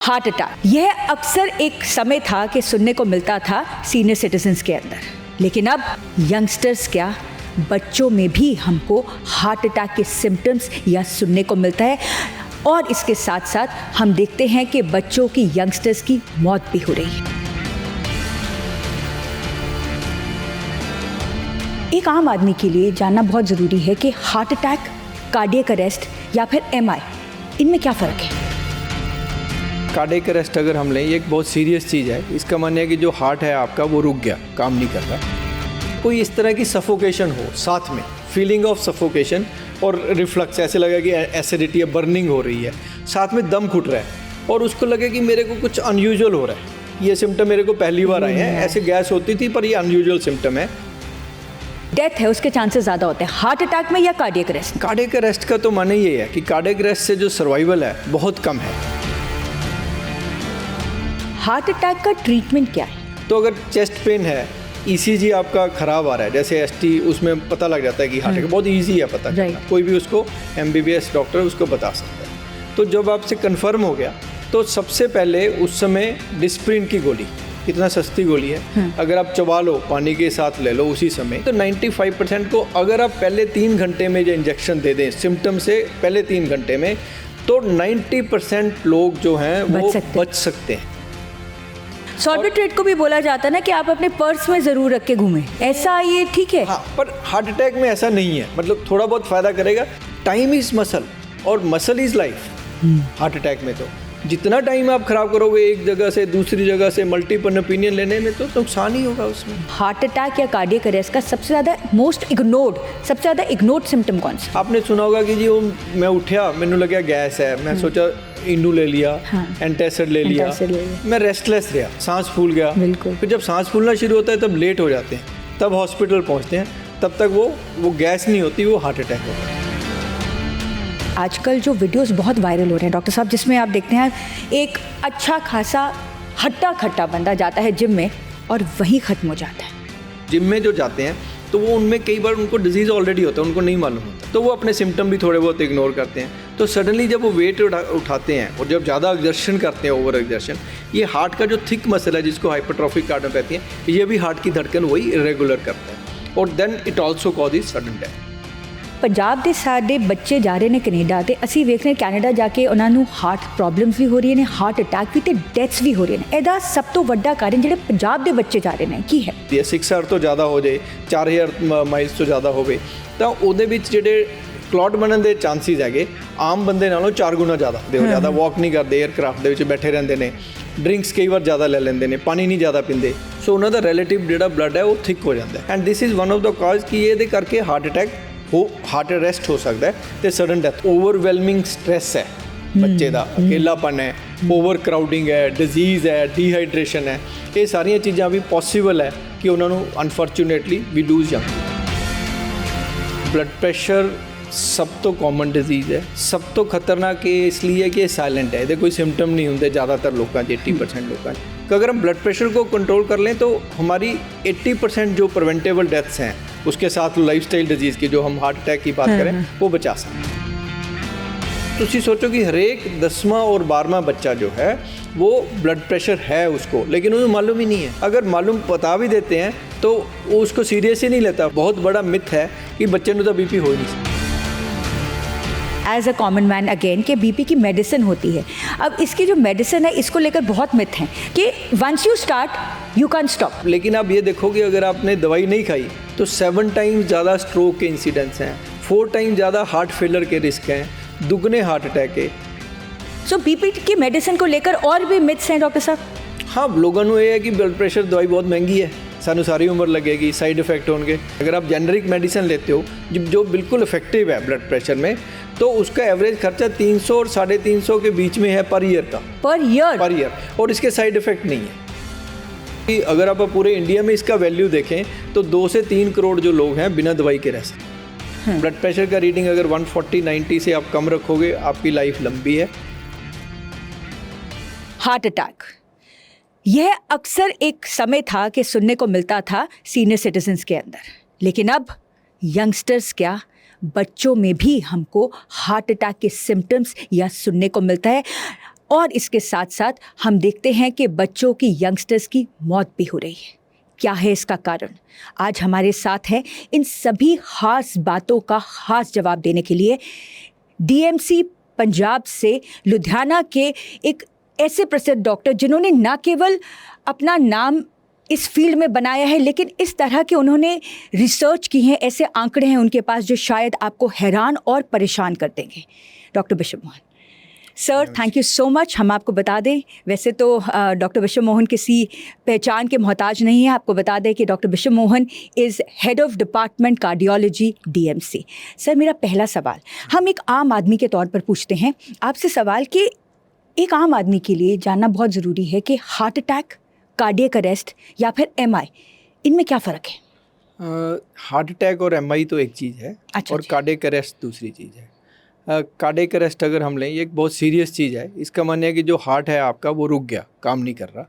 Heart attack, यह अक्सर एक समय था कि सुनने को मिलता था सीनियर सिटीजन्स के अंदर, लेकिन अब यंगस्टर्स क्या, बच्चों में भी हमको हार्ट अटैक के सिम्टम्स या सुनने को मिलता है। और इसके साथ साथ हम देखते हैं कि बच्चों की, यंगस्टर्स की मौत भी हो रही है। एक आम आदमी के लिए जानना बहुत ज़रूरी है कि हार्ट अटैक, कार्डियक अरेस्ट या फिर एमआई, इनमें क्या फ़र्क है? कार्डियक अरेस्ट अगर हम लें, ये एक बहुत सीरियस चीज़ है। इसका मानना है कि जो हार्ट है आपका वो रुक गया, काम नहीं कर रहा। कोई इस तरह की सफोकेशन हो, साथ में फीलिंग ऑफ सफोकेशन और रिफ्लक्स, ऐसे लगे कि एसिडिटी या बर्निंग हो रही है, साथ में दम घुट रहा है और उसको लगे कि मेरे को कुछ अनयूजुअल हो रहा है। ये सिम्टम मेरे को पहली बार आए हैं। ऐसे गैस होती थी पर ये अनयूजुअल सिम्टम है। डेथ है उसके चांसेस ज़्यादा होते हैं हार्ट अटैक में या कार्डियक अरेस्ट? कार्डियक अरेस्ट का तो माने ये है कि कार्डियक अरेस्ट से जो सर्वाइवल है बहुत कम है। हार्ट अटैक का ट्रीटमेंट क्या है? तो अगर चेस्ट पेन है, ईसीजी आपका ख़राब आ रहा है, जैसे एसटी, उसमें पता लग जाता है कि हार्ट अटैक, बहुत इजी है पता करना। कोई भी उसको एमबीबीएस डॉक्टर उसको बता सकता है। तो जब आपसे कंफर्म हो गया तो सबसे पहले उस समय डिस्प्रिन की गोली, कितना सस्ती गोली है, अगर आप चबा लो, पानी के साथ ले लो उसी समय, तो 95% को अगर आप पहले 3 घंटे में जो इंजेक्शन दे दें सिम्टम से पहले 3 घंटे में, तो 90% लोग जो हैं वो बच सकते हैं। सॉर्बिट्रेट को भी बोला जाता है ना कि आप अपने पर्स में ज़रूर रख के घूमें, ऐसा ये ठीक है? हाँ, पर हार्ट अटैक में ऐसा नहीं है। मतलब थोड़ा बहुत फ़ायदा करेगा। टाइम इज़ मसल और muscle is life. Heart attack में तो जितना टाइम आप खराब करोगे एक जगह से दूसरी जगह से मल्टीपल ओपिनियन लेने में, तो नुकसान ही होगा उसमें। हार्ट अटैक या कार्डियक अरेस्ट का सबसे ज़्यादा इग्नोर्ड सिम्टम कौन सा? आपने सुना होगा कि जी वो मैं उठा, मैंने लगा गैस है, मैं सोचा इनू ले लिया, एंटासिड ले लिया, मैं रेस्टलेस रहा, सांस फूल गया। फिर जब सांस फूलना शुरू होता है तब लेट हो जाते हैं, तब हॉस्पिटल पहुंचते हैं, तब तक वो गैस नहीं होती, वो हार्ट अटैक होता है। आजकल जो वीडियोस बहुत वायरल हो रहे हैं डॉक्टर साहब, जिसमें आप देखते हैं एक अच्छा खासा हट्टा खट्टा बंदा जाता है जिम में और वहीं ख़त्म हो जाता है। जिम में जो जाते हैं तो वो उनमें कई बार उनको डिजीज़ ऑलरेडी होता है, उनको नहीं मालूम होता, तो वो अपने सिम्टम भी थोड़े बहुत इग्नोर करते हैं। तो सडनली जब वो वेट उठाते हैं और जब ज़्यादा एग्जर्शन करते हैं, ओवर एग्जर्शन, ये हार्ट का जो थिक मसल है जिसको हाइपरट्रॉफिक कार्डियोपैथी है, ये भी हार्ट की धड़कन वही इरेगुलर करता है और then it also causes sudden death. Punjab ਦੇ ਸਾਡੇ ਬੱਚੇ ਜਾ ਰਹੇ ਨੇ ਕੈਨੇਡਾ ਤੇ ਅਸੀਂ ਵੇਖ ਰਹੇ ਕੈਨੇਡਾ ਜਾ ਕੇ ਉਹਨਾਂ ਨੂੰ ਹਾਰਟ ਪ੍ਰੋਬਲਮਸ ਵੀ ਹੋ ਰਹੀਆਂ ਨੇ, ਹਾਰਟ ਅਟੈਕ ਵੀ ਤੇ ਡੈਥਸ ਵੀ ਹੋ ਰਹੀਆਂ ਨੇ। ਇਹਦਾ ਸਭ ਤੋਂ ਵੱਡਾ ਕਾਰਨ ਜਿਹੜੇ ਪੰਜਾਬ ਦੇ ਬੱਚੇ ਜਾ ਰਹੇ ਨੇ ਕੀ ਹੈ? ਜੇ 6 ਆਰ ਤੋਂ ਜ਼ਿਆਦਾ ਹੋ ਜਾਏ, 4000 ਮਾਈਲਸ ਤੋਂ ਜ਼ਿਆਦਾ ਹੋਵੇ, ਤਾਂ ਉਹਦੇ ਵਿੱਚ ਜਿਹੜੇ ਕਲੌਟ ਬਣਨ ਦੇ ਚਾਂਸਿਸ ਹੈਗੇ ਆਮ ਬੰਦੇ ਨਾਲੋਂ 4 ਗੁਣਾ ਜ਼ਿਆਦਾ ਹੁੰਦੇ। ਉਹ ਜ਼ਿਆਦਾ ਵਾਕ ਨਹੀਂ ਕਰਦੇ, 에ਅਰਕ੍ਰਾਫਟ ਦੇ ਵਿੱਚ ਬੈਠੇ ਰਹਿੰਦੇ ਨੇ, ਡਰਿੰਕਸ ਕਈ ਵਾਰ ਜ਼ਿਆਦਾ ਲੈ ਲੈਂਦੇ ਨੇ, ਪਾਣੀ ਨਹੀਂ ਜ਼ਿਆਦਾ ਪੀਂਦੇ, ਸੋ ਉਹਨਾਂ ਦਾ ਰਿਲੇਟਿਵ ਜਿਹੜਾ ਬਲੱਡ ਹੈ ਉਹ ਥਿਕ ਹੋ ਜਾਂਦਾ and this is one of the cause ਕਿ ਇਹਦੇ ਕਰਕੇ ਹਾਰਟ ਅਟੈਕ हार्ट अरेस्ट हो सकता है तो सडन डेथ। ओवरवेलमिंग स्ट्रेस है बच्चे का, अकेलापन है, ओवर क्राउडिंग है, डिजीज़ है, डिहाइड्रेशन है, ये सारिया चीज़ां भी पॉसिबल है कि उन्होंने unfortunately we lose young. Blood pressure सब तो कॉमन डिजीज़ है, सब तो खतरनाक है इसलिए कि साइलेंट है, ये कोई सिम्टम नहीं होंगे ज़्यादातर लोगों के, 80% लोगों के। अगर हम ब्लड प्रेशर को कंट्रोल कर लें तो हमारी 80% जो प्रिवेंटेबल डेथ्स हैं, उसके साथ लाइफस्टाइल डिजीज़ की, जो हम हार्ट अटैक की बात करें, वो बचा सकते हैं। तो तुम सोचो कि हर एक 10वां और 12वां बच्चा जो है वो ब्लड प्रेशर है उसको, लेकिन उन्हें मालूम ही नहीं है। अगर मालूम बता भी देते हैं तो वो उसको सीरियस ही नहीं लेता। बहुत बड़ा मिथ है कि बच्चे को तो बीपी हो ही नहीं सकता। As a common man again कि बीपी की मेडिसिन होती है। अब इसकी जो मेडिसिन है इसको लेकर बहुत मिथ हैं कि once you start you can stop. लेकिन आप ये देखो कि अगर आपने दवाई नहीं खाई तो 7 टाइम्स ज़्यादा स्ट्रोक के इंसिडेंट्स हैं, 4 टाइम्स ज़्यादा हार्ट फेलियर के रिस्क हैं, दुगने हार्ट अटैक के। सो बीपी की मेडिसिन को लेकर और भी मिथ्स हैं डॉक्टर साहब? हाँ, लोगों को ये है कि ब्लड प्रेशर दवाई बहुत महंगी है, सानू सारी उम्र लगेगी, साइड इफेक्ट होंगे। अगर आप जेनरिक मेडिसिन लेते हो जो बिल्कुल इफेक्टिव है ब्लड प्रेशर में, तो उसका एवरेज खर्चा 300 और 350 के बीच में है पर ईयर का। पर ईयर और इसके साइड इफेक्ट नहीं है। कि अगर आप पूरे इंडिया में इसका वैल्यू देखें तो 2 से 3 करोड़ जो लोग हैं बिना दवाई के रह सकते हैं। ब्लड प्रेशर का रीडिंग अगर 140/90 से आप कम रखोगे, आपकी लाइफ लंबी है। हार्ट अटैक, यह अक्सर एक समय था कि सुनने को मिलता था सीनियर सिटीजन्स के अंदर, लेकिन अब यंगस्टर्स क्या, बच्चों में भी हमको हार्ट अटैक के सिम्टम्स या सुनने को मिलता है। और इसके साथ साथ हम देखते हैं कि बच्चों की, यंगस्टर्स की मौत भी हो रही है। क्या है इसका कारण? आज हमारे साथ है इन सभी खास बातों का खास जवाब देने के लिए डीएमसी पंजाब से लुधियाना के एक ऐसे प्रसिद्ध डॉक्टर जिन्होंने न केवल अपना नाम इस फील्ड में बनाया है, लेकिन इस तरह के उन्होंने रिसर्च की हैं, ऐसे आंकड़े हैं उनके पास जो शायद आपको हैरान और परेशान कर देंगे। Doctor bishop Mohan sir, thank you so much. हम आपको बता दें, वैसे तो डॉक्टर बिशप मोहन किसी पहचान के मोहताज नहीं है। आपको बता दें कि doctor bishop Mohan is head of department cardiology DMC. Sir, मेरा पहला सवाल हम एक आम आदमी के तौर पर पूछते हैं आपसे सवाल कि एक आम आदमी के लिए जानना बहुत ज़रूरी है कि हार्ट अटैक, कार्डियक अरेस्ट या फिर एमआई, इनमें क्या फ़र्क है? हार्ट अटैक और एमआई तो एक चीज़ है, अच्छा, और कार्डियक अरेस्ट दूसरी चीज़ है। कार्डियक अरेस्ट अगर हम लें, ये एक बहुत सीरियस चीज़ है। इसका मानना है कि जो हार्ट है आपका वो रुक गया, काम नहीं कर रहा,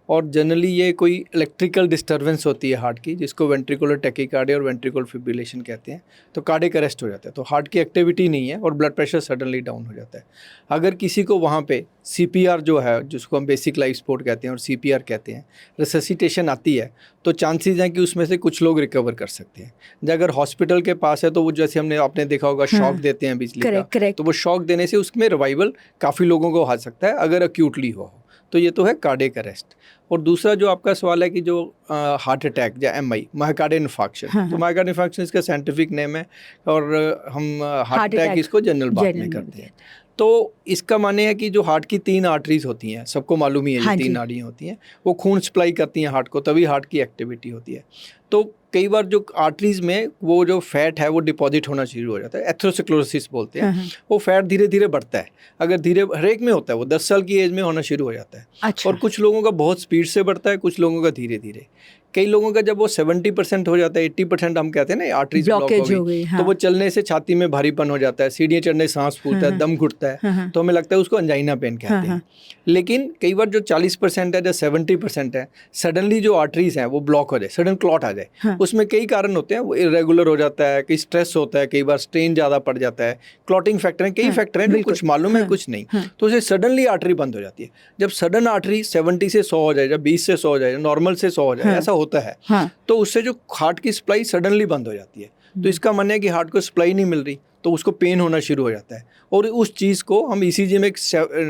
और जनरली ये कोई इलेक्ट्रिकल डिस्टर्बेंस होती है हार्ट की, जिसको वेंट्रिकुलर टैकीकार्डिया और वेंट्रिकुलर फिब्रिलेशन कहते हैं, तो कार्डियक अरेस्ट हो जाता है। तो हार्ट की एक्टिविटी नहीं है और ब्लड प्रेशर सडनली डाउन हो जाता है। अगर किसी को वहाँ पे सीपीआर जो है, जिसको हम बेसिक लाइफ सपोर्ट कहते हैं और सीपीआर कहते हैं, रिससिटेशन आती है, तो चांसेस हैं कि उसमें से कुछ लोग रिकवर कर सकते हैं। अगर हॉस्पिटल के पास है तो वो, जैसे आपने देखा होगा, शॉक देते हैं बिजली का, तो वो शॉक देने से उसमें रिवाइवल काफ़ी लोगों को आ सकता है अगर एक्यूटली हो। तो ये तो है कार्डियक अरेस्ट। और दूसरा जो आपका सवाल है कि जो हार्ट अटैक या एमआई, मायोकार्डियल इन्फार्क्शन, तो मायोकार्डियल इन्फार्क्शन इसका साइंटिफिक नेम है, और हम हार्ट अटैक इसको जनरल बात में करते हैं। तो इसका माने है कि जो हार्ट की 3 आर्टरीज होती हैं, सबको मालूम ही है, ये 3 नाड़ियाँ होती हैं, वो खून सप्लाई करती हैं हार्ट को, तभी हार्ट की एक्टिविटी होती है। तो कई बार जो आर्टरीज में वो जो फैट है वो डिपॉजिट होना शुरू हो जाता है, एथेरोस्क्लेरोसिस बोलते हैं। वो फैट धीरे धीरे बढ़ता है, अगर धीरे, हर एक में होता है, वो 10 साल की एज में होना शुरू हो जाता है। अच्छा। और कुछ लोगों का बहुत स्पीड से बढ़ता है, कुछ लोगों का धीरे धीरे। कई लोगों का जब वो 70% हो जाता है, 80% हम कहते हैं ना आर्टरीज ब्लॉक हो गई, तो वो चलने से छाती में भारीपन हो जाता है, सीढ़ियाँ चढ़ने सांस फूलता है, दम घुटता है, तो हमें लगता है उसको अंजाइना पेन कहते हैं। लेकिन कई बार जो 40% है या 70% है, सडनली जो आर्टरीज हैं वो ब्लॉक हो जाए, सडन क्लॉट आ जाए। उसमें कई कारण होते हैं, वो इरेगुलर हो जाता है, कई स्ट्रेस होता है, कई बार स्ट्रेन ज़्यादा पड़ जाता है, क्लॉटिंग फैक्टर हैं, कई फैक्टर हैं जो कुछ मालूम है कुछ नहीं, तो उसे सडनली आर्टरी बंद हो जाती है। जब सडन आर्टरी 70 से 100 हो जाए, या 20 से 100 हो जाए, नॉर्मल से 100 हो जाए, ऐसा होता है, तो उससे जो हार्ट की सप्लाई सडनली बंद हो जाती है। तो इसका मानना है कि हार्ट को सप्लाई नहीं मिल रही, तो उसको पेन होना शुरू हो जाता है, और उस चीज़ को हम ईसीजी में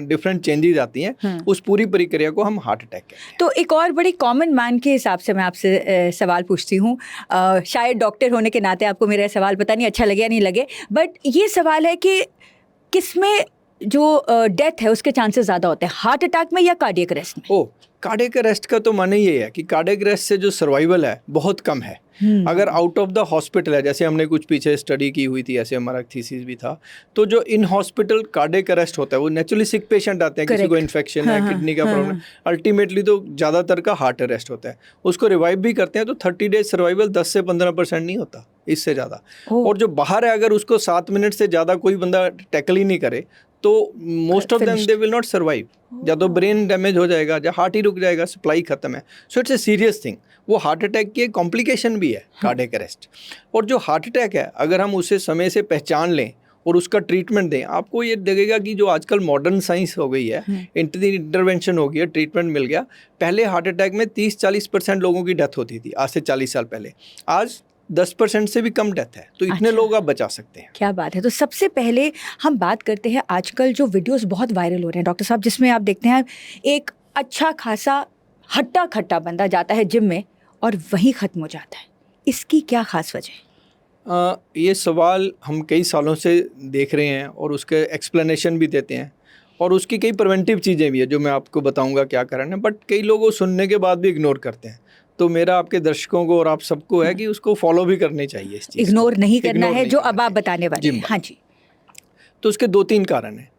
डिफरेंट चेंजेस आती हैं, उस पूरी प्रक्रिया को हम हार्ट अटैक कहते हैं। तो एक और बड़ी कॉमन मैन के हिसाब से मैं आपसे सवाल पूछती हूँ, शायद डॉक्टर होने के नाते आपको मेरा सवाल पता नहीं अच्छा लगे या नहीं लगे, बट ये सवाल है कि किसमें जो डेथ है उसके चांसेस ज़्यादा होते हैं, हार्ट अटैक में या कार्डियक अरेस्ट में? ओ, कार्डियक अरेस्ट का तो माने ये है कि कार्डियक अरेस्ट से जो सर्वाइवल है बहुत कम है। अगर आउट ऑफ द हॉस्पिटल है, जैसे हमने कुछ पीछे स्टडी की हुई थी, ऐसे हमारा थीसिस भी था, तो जो इन हॉस्पिटल कार्डियक अरेस्ट होता है वो नेचुरली सिक पेशेंट आते हैं, किसी को इन्फेक्शन है, किडनी का प्रॉब्लम, अल्टीमेटली तो ज़्यादातर का हार्ट अरेस्ट होता है, उसको रिवाइव भी करते हैं, तो 30 डेज सर्वाइवल 10 से 15% नहीं होता, इससे ज़्यादा। और जो बाहर है, अगर उसको 7 मिनट से ज़्यादा कोई बंदा टैकल ही नहीं करे, तो most of them they will not survive. या तो ब्रेन डैमेज हो जाएगा, या हार्ट ही रुक जाएगा, सप्लाई खत्म है। So it's a serious thing. वो हार्ट अटैक की कॉम्प्लिकेशन भी है कार्डियक अरेस्ट। और जो हार्ट अटैक है, अगर हम उसे समय से पहचान लें और उसका ट्रीटमेंट दें, आपको ये लगेगा कि जो आजकल मॉडर्न साइंस हो गई है, इंटरवेंशन हो गई है, ट्रीटमेंट मिल गया। पहले हार्ट अटैक में 30-40% लोगों की डेथ होती थी, आज से 40 साल पहले। आज 10% से भी कम डेथ है, तो इतने लोग आप बचा सकते हैं। क्या बात है। तो सबसे पहले हम बात करते हैं, आजकल जो वीडियोस बहुत वायरल हो रहे हैं डॉक्टर साहब, जिसमें आप देखते हैं एक अच्छा खासा हट्टा खट्टा बंदा जाता है जिम में और वहीं ख़त्म हो जाता है, इसकी क्या ख़ास वजह? ये सवाल हम कई सालों से देख रहे हैं और उसके एक्सप्लेनेशन भी देते हैं, और उसकी कई प्रिवेंटिव चीज़ें भी है जो मैं आपको बताऊंगा क्या कारण है, बट कई लोग वो सुनने के बाद भी इग्नोर करते हैं। तो मेरा आपके दर्शकों को और आप सबको है कि उसको फॉलो भी करनी चाहिए, इस चीज़ इग्नोर नहीं करना है जो अब आप बताने वाले हैं। हाँ जी। तो उसके 2-3 कारण हैं।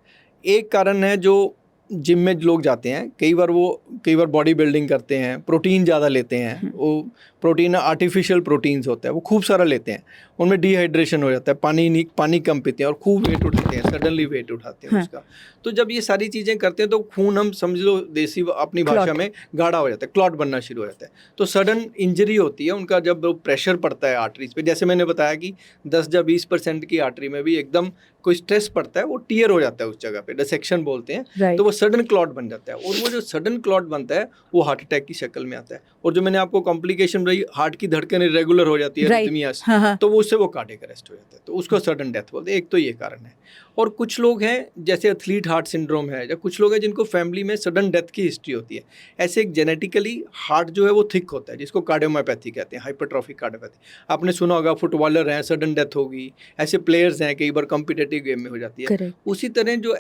एक कारण है जो जिम में लोग जाते हैं, कई बार बॉडी बिल्डिंग करते हैं, प्रोटीन ज़्यादा लेते हैं, वो प्रोटीन आर्टिफिशियल प्रोटीन्स होता है वो खूब सारा लेते हैं, उनमें डिहाइड्रेशन हो जाता है, पानी कम पीते हैं और खूब वेट उठाते हैं, सडनली वेट उठाते हैं उसका। तो जब ये सारी चीज़ें करते हैं तो खून हम समझ लो देसी अपनी भाषा में गाढ़ा हो जाता है, क्लॉट बनना शुरू हो जाता है। तो सडन इंजरी होती है उनका जब प्रेशर पड़ता है आर्टरीज पे। जैसे मैंने बताया कि 10 या 20% की आर्टरी में भी एकदम कोई स्ट्रेस पड़ता है, वो टीयर हो जाता है उस जगह पे, डिसेक्शन बोलते हैं। तो वो सडन क्लॉट बन जाता है और वो जो सडन क्लॉट बनता है वो हार्ट अटैक की शक्ल में आता है। और जो मैंने आपको कॉम्प्लिकेशन रही, हार्ट की धड़कन इरेगुलर हो जाती है, रिदमियास, तो वो उससे वो कार्डियक अरेस्ट हो जाता है, तो उसको सडन डेथ बोलते हैं। एक तो ये कारण है। और कुछ लोग हैं जैसे एथलीट हार्ट सिंड्रोम है, या कुछ लोग हैं जिनको फैमिली में सडन डेथ की हिस्ट्री होती है। ऐसे एक जेनेटिकली हार्ट जो है वो थिक होता है, जिसको कार्डियोमायोपैथी कहते हैं, हाइपरट्रॉफिक कार्डियोपैथी। आपने सुना होगा फुटबॉलर हैं सडन डेथ होगी, ऐसे प्लेयर्स हैं कई बार कॉम्पिटिटिव गेम में हो जाती है। उसी तरह जो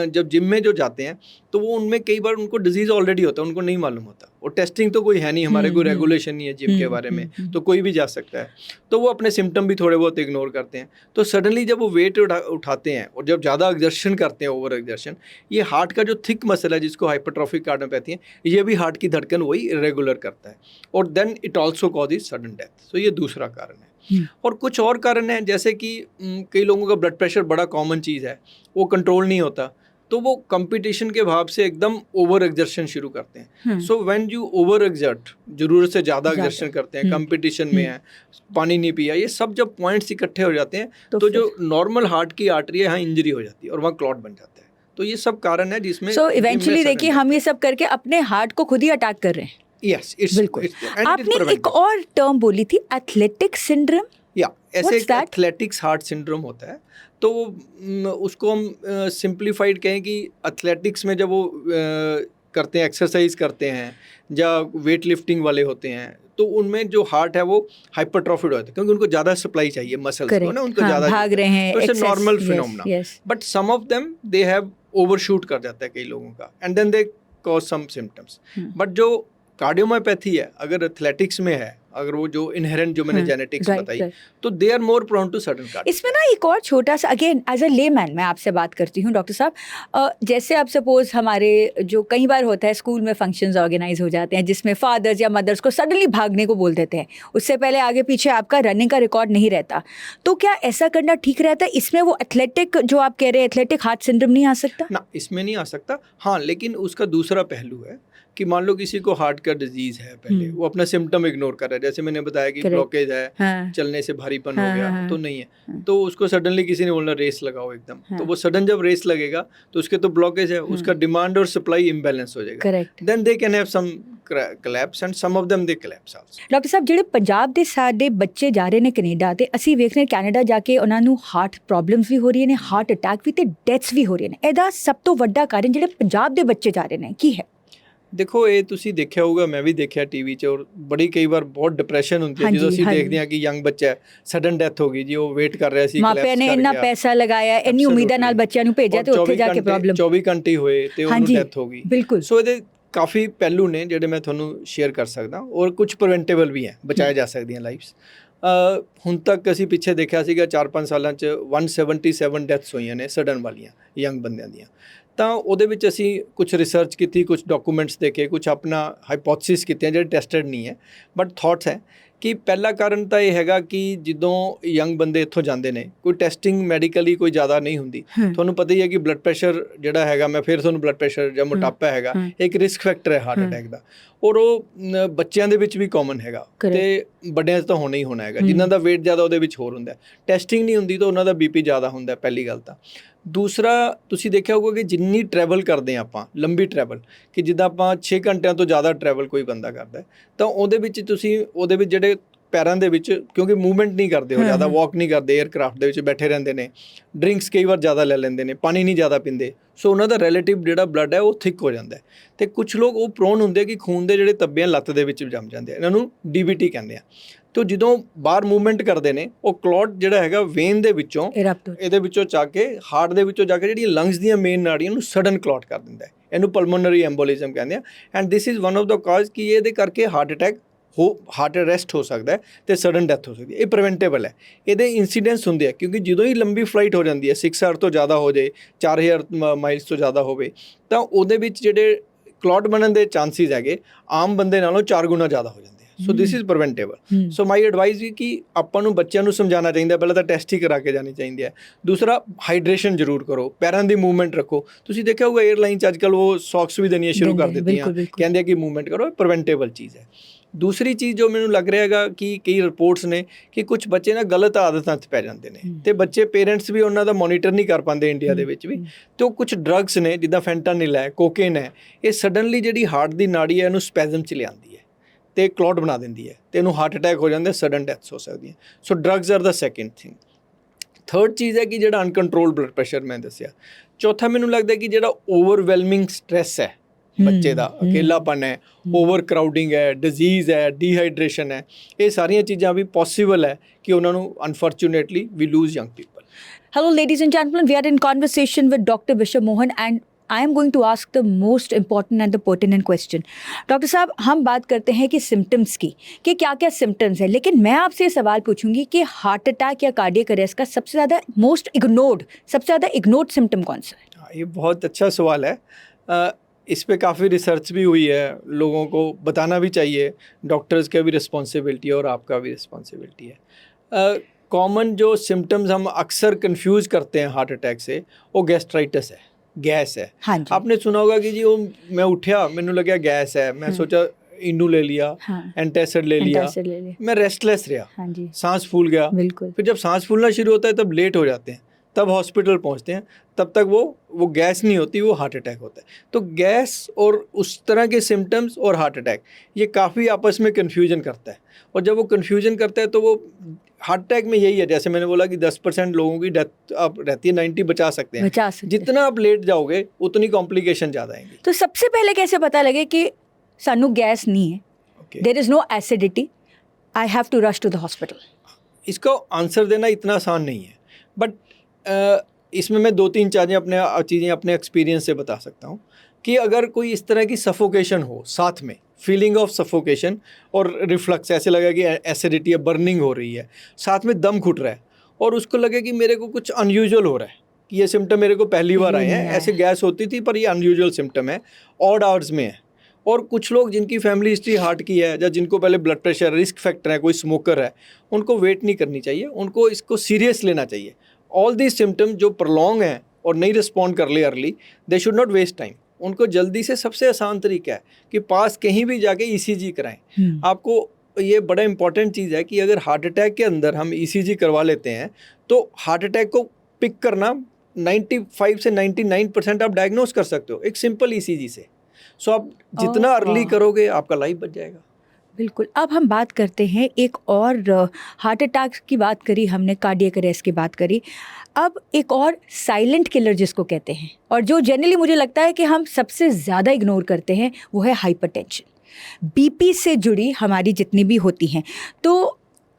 जब जिम में जो जाते हैं तो वो उनमें कई बार उनको डिजीज़ ऑलरेडी होता है, उनको नहीं मालूम होता, और टेस्टिंग तो कोई है नहीं, हमारे कोई रेगुलेशन नहीं है जिम के बारे में, तो कोई भी जा सकता है। तो वो अपने सिम्टम भी थोड़े बहुत इग्नोर करते हैं। तो सडनली जब वो वेट उठाते हैं और जब ज़्यादा एग्जर्शन करते हैं, ओवर एग्जर्शन, ये हार्ट का जो थिक मसल है जिसको हाइपरट्रॉफिक कार्डियोपैथी है, ये भी हार्ट की धड़कन वही इरेगुलर करता है, और then it also causes sudden death. तो ये दूसरा कारण है। और कुछ और कारण हैं, जैसे कि कई लोगों का ब्लड प्रेशर बड़ा कॉमन चीज़ है, वो कंट्रोल नहीं होता, तो वो कंपटीशन के भाव से एकदम ओवर एग्जर्शन शुरू करते हैं। So when you over exert, जरूरत से ज़्यादा एग्जर्शन करते हैं, कंपटीशन में है, पानी नहीं पिया, ये सब जब पॉइंट्स इकट्ठे हो जाते हैं तो जो नॉर्मल हार्ट की आर्टरी है, यहाँ इंजरी हो जाती है और वहाँ क्लॉट बन जाता है। तो ये सब कारण है जिसमें इवेंचुअली देखिए हम ये सब करके अपने हार्ट को खुद ही अटैक कर रहे हैं। यस, बिल्कुल। आपने एक और टर्म बोली थी, एथलेटिक सिंड्रोम। ऐसे एक एथलेटिक्स हार्ट सिंड्रोम होता है, तो उसको हम सिंप्लीफाइड कहें कि एथलेटिक्स में जब वो करते हैं, एक्सरसाइज करते हैं या वेट लिफ्टिंग वाले होते हैं, तो उनमें जो हार्ट है वो हाइपरट्रॉफिड होता है, क्योंकि उनको ज़्यादा सप्लाई चाहिए मसल्स को ना, उनको ज़्यादा भाग रहे हैं, तो it's normal phenomena. But some of them they have overshoot कर जाता है कई लोगों का, and then they cause some symptoms. But जो कार्डियोमायोपैथी है, अगर एथलेटिक्स में है, अगर वो जो इनहेरेंट जो मैंने जेनेटिक्स बताई, तो they are more prone to sudden cardiac. इसमें ना एक और छोटा सा, अगेन एज अ लेमैन मैं आपसे बात करती हूँ डॉक्टर साहब, जैसे आप सपोज हमारे जो कई बार होता है स्कूल में फंक्शंस ऑर्गेनाइज हो जाते हैं जिसमें फादर्स या मदर्स को सडनली भागने को बोल देते हैं, उससे पहले आगे पीछे आपका रनिंग का रिकॉर्ड नहीं रहता, तो क्या ऐसा करना ठीक रहता है? इसमें वो एथलेटिक जो आप कह रहे हैं एथलेटिक हार्ट सिंड्रोम नहीं आ सकता ना? इसमें नहीं आ सकता, हाँ, लेकिन उसका दूसरा पहलू है कि मान लो किसी को हार्ट का डिजीज है, पहले वो अपना सिम्टम इग्नोर कर रहा है, जैसे मैंने बताया कि ब्लॉकेज है, चलने से भारीपन हो गया, तो नहीं है, तो उसको सडनली किसी ने बोलना रेस लगाओ एकदम, तो वो सडन जब रेस लगेगा तो उसके तो ब्लॉकेज है, उसका डिमांड और सप्लाई इम्बैलेंस हो जाएगा, then they can have some collapse and some of them they collapse also। Doctor ਸਾਹਿਬ, ਜਿਹੜੇ ਪੰਜਾਬ ਦੇ ਸਾਡੇ ਬੱਚੇ ਜਾ ਰਹੇ ਨੇ ਕੈਨੇਡਾ, ਤੇ ਅਸੀਂ ਵੇਖ ਰਹੇ ਕੈਨੇਡਾ ਜਾ ਕੇ ਉਹਨਾਂ ਨੂੰ ਹਾਰਟ ਪ੍ਰੋਬਲਮਸ ਵੀ ਹੋ ਰਹੀਆਂ ਨੇ, ਹਾਰਟ ਅਟੈਕ ਵੀ, ਤੇ ਡੈਥਸ ਵੀ ਹੋ ਰਹੀਆਂ ਨੇ, ਇਹਦਾ ਸਭ ਤੋਂ ਵੱਡਾ ਕਾਰਨ ਜਿਹੜੇ ਪੰਜਾਬ ਦੇ ਬੱਚੇ ਜਾ ਰਹੇ ਨੇ ਕੀ ਹੈ? ਦੇਖੋ, ਇਹ ਤੁਸੀਂ ਦੇਖਿਆ ਹੋਊਗਾ, ਮੈਂ ਵੀ ਦੇਖਿਆ ਟੀਵੀ 'ਚ, ਔਰ ਬੜੀ ਕਈ ਵਾਰ ਬਹੁਤ ਡਿਪਰੈਸ਼ਨ ਹੁੰਦੀ ਹੈ ਜਦੋਂ ਅਸੀਂ ਦੇਖਦੇ ਹਾਂ ਕਿ ਯੰਗ ਬੱਚਾ ਹੈ, ਸਡਨ ਡੈਥ ਹੋ ਗਈ ਜੀ, ਉਹ ਵੇਟ ਕਰ ਰਿਹਾ ਸੀ, ਮਾਪਿਆਂ ਨੇ ਇੰਨਾ ਪੈਸਾ ਲਗਾਇਆ, ਇੰਨੀ ਉਮੀਦਾਂ ਨਾਲ ਬੱਚਿਆਂ ਨੂੰ ਭੇਜਿਆ, ਤੇ ਉੱਥੇ ਜਾ ਕੇ ਪ੍ਰੋਬਲਮ 24 ਘੰਟੇ ਹੋਏ ਤੇ ਉਹਨੂੰ ਡੈਥ ਹੋ ਗਈ। ਬਿਲਕੁਲ। ਸੋ ਇਹਦੇ ਕਾਫੀ ਪਹਿਲੂ ਨੇ ਜਿਹੜੇ ਮੈਂ ਤੁਹਾਨੂੰ ਸ਼ੇਅਰ ਕਰ ਸਕਦਾ, ਔਰ ਕੁਝ ਪ੍ਰੀਵੈਂਟੇਬਲ ਵੀ ਹੈ, ਬਚਾਇਆ ਜਾ ਸਕਦੀਆਂ ਲਾਈਫਸ। ਹੁਣ ਤੱਕ ਅਸੀਂ ਪਿੱਛੇ ਦੇਖਿਆ ਸੀਗਾ 4-5 ਸਾਲਾਂ 'ਚ 177 ਡੈਥਸ ਹੋਈਆਂ ਨੇ ਸਡਨ ਵਾਲੀਆਂ ਯੰਗ ਬੰਦਿਆਂ ਦੀਆਂ। ਤਾਂ ਉਹਦੇ ਵਿੱਚ ਅਸੀਂ ਕੁਝ ਰਿਸਰਚ ਕੀਤੀ, ਕੁਝ ਡਾਕੂਮੈਂਟਸ ਦੇਖੇ, ਕੁਝ ਆਪਣਾ ਹਾਈਪੋਥਸਿਸ ਕੀਤੀਆਂ ਜਿਹੜੇ ਟੈਸਟਡ ਨਹੀਂ ਹੈ, ਬਟ ਥਾਟਸ ਹੈ ਕਿ ਪਹਿਲਾ ਕਾਰਨ ਤਾਂ ਇਹ ਹੈਗਾ ਕਿ ਜਦੋਂ ਯੰਗ ਬੰਦੇ ਇੱਥੋਂ ਜਾਂਦੇ ਨੇ, ਕੋਈ ਟੈਸਟਿੰਗ ਮੈਡੀਕਲੀ ਕੋਈ ਜ਼ਿਆਦਾ ਨਹੀਂ ਹੁੰਦੀ। ਤੁਹਾਨੂੰ ਪਤਾ ਹੀ ਹੈ ਕਿ ਬਲੱਡ ਪ੍ਰੈਸ਼ਰ ਜਿਹੜਾ ਹੈਗਾ, ਮੈਂ ਫਿਰ ਤੁਹਾਨੂੰ ਬਲੱਡ ਪ੍ਰੈਸ਼ਰ ਜਾਂ ਮੋਟਾਪਾ ਹੈਗਾ, ਇੱਕ ਰਿਸਕ ਫੈਕਟਰ ਹੈ ਹਾਰਟ ਅਟੈਕ ਦਾ, ਔਰ ਉਹ ਬੱਚਿਆਂ ਦੇ ਵਿੱਚ ਵੀ ਕਾਮਨ ਹੈਗਾ ਤੇ ਵੱਡਿਆਂ 'ਚ ਤਾਂ ਹੋਣਾ ਹੀ ਹੋਣਾ ਹੈਗਾ। ਜਿਨ੍ਹਾਂ ਦਾ ਵੇਟ ਜ਼ਿਆਦਾ ਉਹਦੇ ਵਿੱਚ ਹੋਰ ਹੁੰਦਾ, ਟੈਸਟਿੰਗ ਨਹੀਂ ਹੁੰਦੀ ਤਾਂ ਉਹਨਾਂ ਦਾ ਬੀਪੀ ਜ਼ਿਆਦਾ ਹੁੰਦਾ, ਪਹਿਲੀ ਗੱਲ ਤਾਂ। ਦੂਸਰਾ, ਤੁਸੀਂ ਦੇਖਿਆ ਹੋਊਗਾ ਕਿ ਜਿੰਨੀ ਟਰੈਵਲ ਕਰਦੇ ਹਾਂ ਆਪਾਂ, ਲੰਬੀ ਟਰੈਵਲ, ਕਿ ਜਿੱਦਾਂ ਆਪਾਂ 6 ਘੰਟਿਆਂ ਤੋਂ ਜ਼ਿਆਦਾ ਟਰੈਵਲ ਕੋਈ ਬੰਦਾ ਕਰਦਾ, ਤਾਂ ਉਹਦੇ ਵਿੱਚ ਉਹਦੇ ਵਿੱਚ ਜਿਹੜੇ ਪੈਰਾਂ ਦੇ ਵਿੱਚ, ਕਿਉਂਕਿ ਮੂਵਮੈਂਟ ਨਹੀਂ ਕਰਦੇ, ਉਹ ਜ਼ਿਆਦਾ ਵਾਕ ਨਹੀਂ ਕਰਦੇ, 에ਅਰਕ੍ਰਾਫਟ ਦੇ ਵਿੱਚ ਬੈਠੇ ਰਹਿੰਦੇ ਨੇ, ਡਰਿੰਕਸ ਕਈ ਵਾਰ ਜ਼ਿਆਦਾ ਲੈ ਲੈਂਦੇ ਨੇ, ਪਾਣੀ ਨਹੀਂ ਜ਼ਿਆਦਾ ਪੀਂਦੇ, ਸੋ ਉਹਨਾਂ ਦਾ ਰਿਲੇਟਿਵ ਜਿਹੜਾ ਬਲੱਡ ਹੈ ਉਹ ਥਿਕ ਹੋ ਜਾਂਦਾ। ਅਤੇ ਕੁਛ ਲੋਕ ਉਹ ਪ੍ਰੋਨ ਹੁੰਦੇ ਕਿ ਖੂਨ ਦੇ ਜਿਹੜੇ ਧੱਬੇ ਆ ਲੱਤ ਦੇ ਵਿੱਚ ਜੰਮ ਜਾਂਦੇ ਆ, ਇਹਨਾਂ ਨੂੰ DVT ਕਹਿੰਦੇ ਆ। ਤੋ ਜਦੋਂ ਬਾਹਰ ਮੂਵਮੈਂਟ ਕਰਦੇ ਨੇ, ਉਹ ਕਲੌਟ ਜਿਹੜਾ ਹੈਗਾ ਵੇਨ ਦੇ ਵਿੱਚੋਂ, ਇਹਦੇ ਵਿੱਚੋਂ ਜਾ ਕੇ ਹਾਰਟ ਦੇ ਵਿੱਚੋਂ ਜਾ ਕੇ ਜਿਹੜੀਆਂ ਲੰਗਸ ਦੀਆਂ ਮੇਨ ਨਾੜੀਆਂ ਨੂੰ ਸਡਨ ਕਲੌਟ ਕਰ ਦਿੰਦਾ ਹੈ। ਇਹਨੂੰ ਪਲਮੋਨਰੀ ਐਂਬੋਲਿਜ਼ਮ ਕਹਿੰਦੇ ਆ, and this is one of the cause ਕਿ ਇਹਦੇ ਕਰਕੇ ਹਾਰਟ ਅਰੈਸਟ ਹੋ ਸਕਦਾ ਹੈ ਅਤੇ ਸਡਨ ਡੈਥ ਹੋ ਸਕਦੀ ਹੈ। ਇਹ ਪ੍ਰੀਵੈਂਟੇਬਲ ਹੈ। ਇਹਦੇ ਇੰਸੀਡੈਂਟਸ ਹੁੰਦੇ ਆ, ਕਿਉਂਕਿ ਜਦੋਂ ਹੀ ਲੰਬੀ ਫਲਾਈਟ ਹੋ ਜਾਂਦੀ ਹੈ, 6 ਆਵਰ ਤੋਂ ਜ਼ਿਆਦਾ ਹੋ ਜਾਏ, 4000 ਮਾਈਲਸ ਤੋਂ ਜ਼ਿਆਦਾ ਹੋਵੇ, ਤਾਂ ਉਹਦੇ ਵਿੱਚ ਜਿਹੜੇ ਕਲੌਟ ਬਣਨ ਦੇ ਚਾਂਸਿਸ ਹੈਗੇ ਆਮ ਬੰਦੇ ਨਾਲੋਂ 4 ਗੁਣਾ ਜ਼ਿਆਦਾ ਹੋ ਜਾਂਦੇ ਆ। ਸੋ this is ਪ੍ਰੀਵੈਂਟੇਬਲ। So my advice ਵੀ ਕਿ ਆਪਾਂ ਨੂੰ ਬੱਚਿਆਂ ਨੂੰ ਸਮਝਾਉਣਾ ਚਾਹੀਦਾ, ਪਹਿਲਾਂ ਤਾਂ ਟੈਸਟ ਹੀ ਕਰਾ ਕੇ ਜਾਣੀ ਚਾਹੀਦੀ ਹੈ। ਦੂਸਰਾ, ਹਾਈਡਰੇਸ਼ਨ ਜ਼ਰੂਰ ਕਰੋ, ਪੈਰਾਂ ਦੀ ਮੂਵਮੈਂਟ ਰੱਖੋ। ਤੁਸੀਂ ਦੇਖਿਆ ਹੋਊਗਾ 에ਅਰਲਾਈਨ 'ਚ ਅੱਜ ਕੱਲ੍ਹ ਉਹ ਸੌਕਸ ਵੀ ਦੇਣੀਆਂ ਸ਼ੁਰੂ ਕਰ ਦਿੱਤੀਆਂ, ਕਹਿੰਦੇ ਆ ਕਿ ਮੂਵਮੈਂਟ ਕਰੋ, ਪ੍ਰੀਵੈਂਟੇਬਲ ਚੀਜ਼ ਹੈ। ਦੂਸਰੀ ਚੀਜ਼ ਜੋ ਮੈਨੂੰ ਲੱਗ ਰਿਹਾ ਹੈਗਾ ਕਿ ਕਈ ਰਿਪੋਰਟਸ ਨੇ ਕਿ ਕੁਝ ਬੱਚੇ ਨਾ ਗਲਤ ਆਦਤਾਂ 'ਚ ਪੈ ਜਾਂਦੇ ਨੇ, ਤੇ ਬੱਚੇ ਪੇਰੈਂਟਸ ਵੀ ਉਹਨਾਂ ਦਾ ਮੋਨੀਟਰ ਨਹੀਂ ਕਰ ਪਾਉਂਦੇ ਇੰਡੀਆ ਦੇ ਵਿੱਚ ਵੀ। ਤੇ ਉਹ ਕੁਝ ਡਰੱਗਸ ਨੇ ਜਿੱਦਾਂ ਫੈਂਟਾਨਿਲ ਹੈ, ਕੋਕੇਨ ਹੈ, ਇਹ ਸਡਨਲੀ ਜਿਹੜੀ ਹਾਰਟ ਦੀ ਨਾੜੀ ਹੈ ਇਹਨੂੰ ਸਪੈਜ਼ਮ 'ਚ ਲਿਆਉਂਦੀ ਹੈ ਤੇ ਕਲੌਟ ਬਣਾ ਦਿੰਦੀ ਹੈ, ਤੇ ਇਹਨੂੰ ਹਾਰਟ ਅਟੈਕ ਹੋ ਜਾਂਦਾ, ਸਡਨ ਡੈਥਸ ਹੋ ਸਕਦੀਆਂ। ਸੋ ਡਰੱਗਸ ਆਰ ਦਾ ਸੈਕਿੰਡ ਥਿੰਗ। ਥਰਡ ਚੀਜ਼ ਹੈ ਕਿ ਜਿਹੜਾ ਅਨਕੰਟਰੋਲ ਬਲੱਡ ਪ੍ਰੈਸ਼ਰ ਮੈਂ ਦੱਸਿਆ। ਚੌਥਾ, ਮੈਨੂੰ ਲੱਗਦਾ ਕਿ ਜਿਹੜਾ ਓਵਰਵੈਲਮਿੰਗ ਸਟ੍ਰੈਸ ਹੈ ਬੱਚੇ ਦਾ, ਅਕੇਲਾਪਨ ਹੈ, ਓਵਰ ਕਰਾਊਡਿੰਗ ਹੈ, ਡਿਜ਼ੀਜ਼ ਹੈ, ਡੀਹਾਈਡਰੇਸ਼ਨ ਹੈ, ਇਹ ਸਾਰੀਆਂ ਚੀਜ਼ਾਂ ਵੀ ਪੋਸੀਬਲ ਹੈ ਕਿ ਉਹਨਾਂ ਨੂੰ unfortunately we lose young people. Hello ladies and gentlemen, we are in conversation with Dr. Bishop Mohan and I am going to ask the most important and the pertinent question. Doctor साहब, हम बात करते हैं कि symptoms की, कि क्या क्या सिम्टम्स है, लेकिन मैं आपसे ये सवाल पूछूंगी कि हार्ट अटैक या कार्डियक अरेस्ट का सबसे ज़्यादा सबसे ज़्यादा इग्नोर्ड सिम्टम कौन सा है? ये बहुत अच्छा सवाल है। इस पे काफ़ी रिसर्च भी हुई है, लोगों को बताना भी चाहिए, डॉक्टर्स का भी रिस्पॉन्सिबिलिटी है और आपका भी रिस्पॉन्सिबिलिटी है। कॉमन जो सिम्टम्स हम अक्सर कंफ्यूज करते हैं हार्ट अटैक से, वो गैस्ट्राइटिस है, गैस है। हाँ जी। आपने सुना होगा कि जी वो मैं उठा, मैंने लगा गैस है, मैं सोचा इनू ले लिया, एंटासिड ले लिया, मैं रेस्टलेस रहा, हाँ जी, सांस फूल गया। बिल्कुल। फिर जब सांस फूलना शुरू होता है तब लेट हो जाते हैं, तब हॉस्पिटल पहुंचते हैं, तब तक वो गैस नहीं होती, वो हार्ट अटैक होता है। तो गैस और उस तरह के सिम्टम्स और हार्ट अटैक ये काफ़ी आपस में कन्फ्यूजन करता है, और जब वो कन्फ्यूजन करता है तो वो हार्ट अटैक में यही है, जैसे मैंने बोला कि 10% लोगों की डेथ अब रहती है, 90 बचा सकते हैं। जितना आप लेट जाओगे उतनी कॉम्प्लिकेशन ज़्यादा आएंगी। तो सबसे पहले कैसे पता लगे कि सानू गैस नहीं है, there is no acidity, I have to rush to the hospital? इसका आंसर देना इतना आसान नहीं है, बट इसमें मैं 2-3 चीज़ें अपने एक्सपीरियंस से बता सकता हूँ कि अगर कोई इस तरह की सफोकेशन हो, साथ में फीलिंग ऑफ सफोकेशन और रिफ्लक्स, ऐसे लगे कि एसिडिटी है, बर्निंग हो रही है, साथ में दम घुट रहा है, और उसको लगे कि मेरे को कुछ अनयूजुअल हो रहा है, कि ये सिम्टम मेरे को पहली बार आए हैं, ऐसे गैस होती थी पर ये अनयूजुअल सिम्टम है, ऑड आवर्स में है। और कुछ लोग जिनकी फैमिली हिस्ट्री हार्ट की है, या जिनको पहले ब्लड प्रेशर, रिस्क फैक्टर है, कोई स्मोकर है, उनको वेट नहीं करनी चाहिए, उनको इसको सीरियस लेना चाहिए। ऑल दीज सिम्टम जो प्रलॉन्ग हैं और नहीं रिस्पॉन्ड कर ले early, they should not waste time. उनको जल्दी से, सबसे आसान तरीका है कि पास कहीं भी जाके ECG कराएं। आपको ये बड़ा इंपॉर्टेंट चीज़ है कि अगर हार्ट अटैक के अंदर हम ECG करवा लेते हैं तो हार्ट अटैक को पिक करना 95 से 99% आप डायग्नोस कर सकते हो एक सिंपल ECG से। सो आप जितना अर्ली करोगे आपका लाइफ बच जाएगा। बिल्कुल। अब हम बात करते हैं एक और, हार्ट अटैक की बात करी हमने, कार्डियक अरेस्ट की बात करी, अब एक और साइलेंट किलर जिसको कहते हैं, और जो जनरली मुझे लगता है कि हम सबसे ज़्यादा इग्नोर करते हैं, वो है हाइपरटेंशन। बीपी से जुड़ी हमारी जितनी भी होती हैं, तो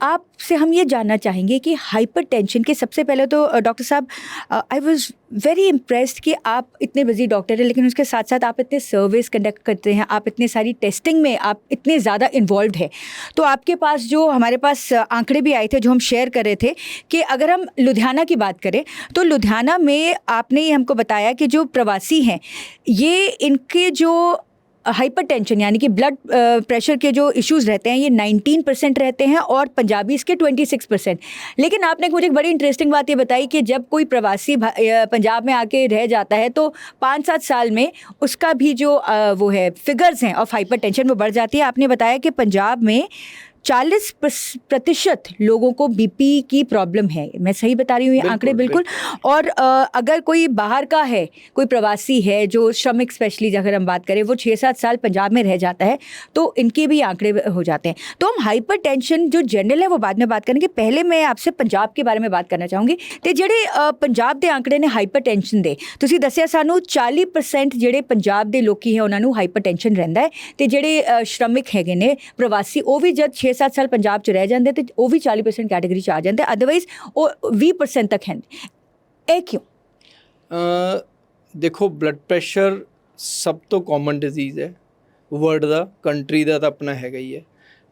आपसे हम ये जानना चाहेंगे कि हाइपरटेंशन के, सबसे पहले तो डॉक्टर साहब, आई वाज वेरी इम्प्रेस्ड कि आप इतने बिजी डॉक्टर हैं, लेकिन उसके साथ साथ आप इतने सर्विस कंडक्ट करते हैं, आप इतने सारी टेस्टिंग में आप इतने ज़्यादा इन्वॉल्व हैं। तो आपके पास जो, हमारे पास आंकड़े भी आए थे जो हम शेयर कर रहे थे, कि अगर हम लुधियाना की बात करें तो लुधियाना में आपने ये हमको बताया कि जो प्रवासी हैं, ये इनके जो हाइपरटेंशन यानी कि ब्लड प्रेशर के जो इश्यूज़ रहते हैं, ये 19% रहते हैं, और पंजाबी इसके 26%। लेकिन आपने मुझे एक बड़ी इंटरेस्टिंग बात ये बताई कि जब कोई प्रवासी पंजाब में आके रह जाता है तो 5-7 साल में उसका भी जो वो है फिगर्स हैं ऑफ हाइपरटेंशन वो बढ़ जाती है। आपने बताया कि पंजाब में 40% लोगों को बीपी की प्रॉब्लम है। मैं सही बता रही हूँ ये आंकड़े? बिल्कुल। और अगर कोई बाहर का है, कोई प्रवासी है जो श्रमिक, स्पेशली अगर हम बात करें, वो 6-7 साल पंजाब में रह जाता है तो इनके भी आंकड़े हो जाते हैं। तो हम हाइपरटेंशन जो जनरल है वो बाद में बात करेंगे, पहले मैं आपसे पंजाब के बारे में बात करना चाहूँगी। तो ਜਿਹੜੇ पंजाब के आंकड़े ने हाइपरटेंशन ਦੇ, ਤੁਸੀਂ ਦੱਸਿਆ ਸਾਨੂੰ 40% ਜਿਹੜੇ पंजाब ਦੇ ਲੋਕੀ ਹੈ ਉਹਨਾਂ ਨੂੰ ਹਾਈਪਰਟੈਂਸ਼ਨ ਰਹਿੰਦਾ ਹੈ, ਤੇ ਜਿਹੜੇ श्रमिक ਹੈਗੇ ਨੇ ਪ੍ਰਵਾਸੀ, ਉਹ ਵੀ ਜਦ 6-7 ਸਾਲ ਪੰਜਾਬ 'ਚ ਰਹਿ ਜਾਂਦੇ ਤੇ ਉਹ ਵੀ 40% ਕੈਟੇਗਰੀ 'ਚ ਆ ਜਾਂਦੇ, ਅਦਰਵਾਈਜ਼ ਉਹ 20% ਤੱਕ ਹਨ। ਇਹ ਕਿਉਂ? ਦੇਖੋ, ਬਲੱਡ ਪ੍ਰੈਸ਼ਰ ਸਭ ਤੋਂ ਕਾਮਨ ਡਿਜ਼ੀਜ਼ ਹੈ ਵਰਲਡ ਦਾ, ਕੰਟਰੀ ਦਾ ਤਾਂ ਆਪਣਾ ਹੈਗਾ ਹੀ ਹੈ।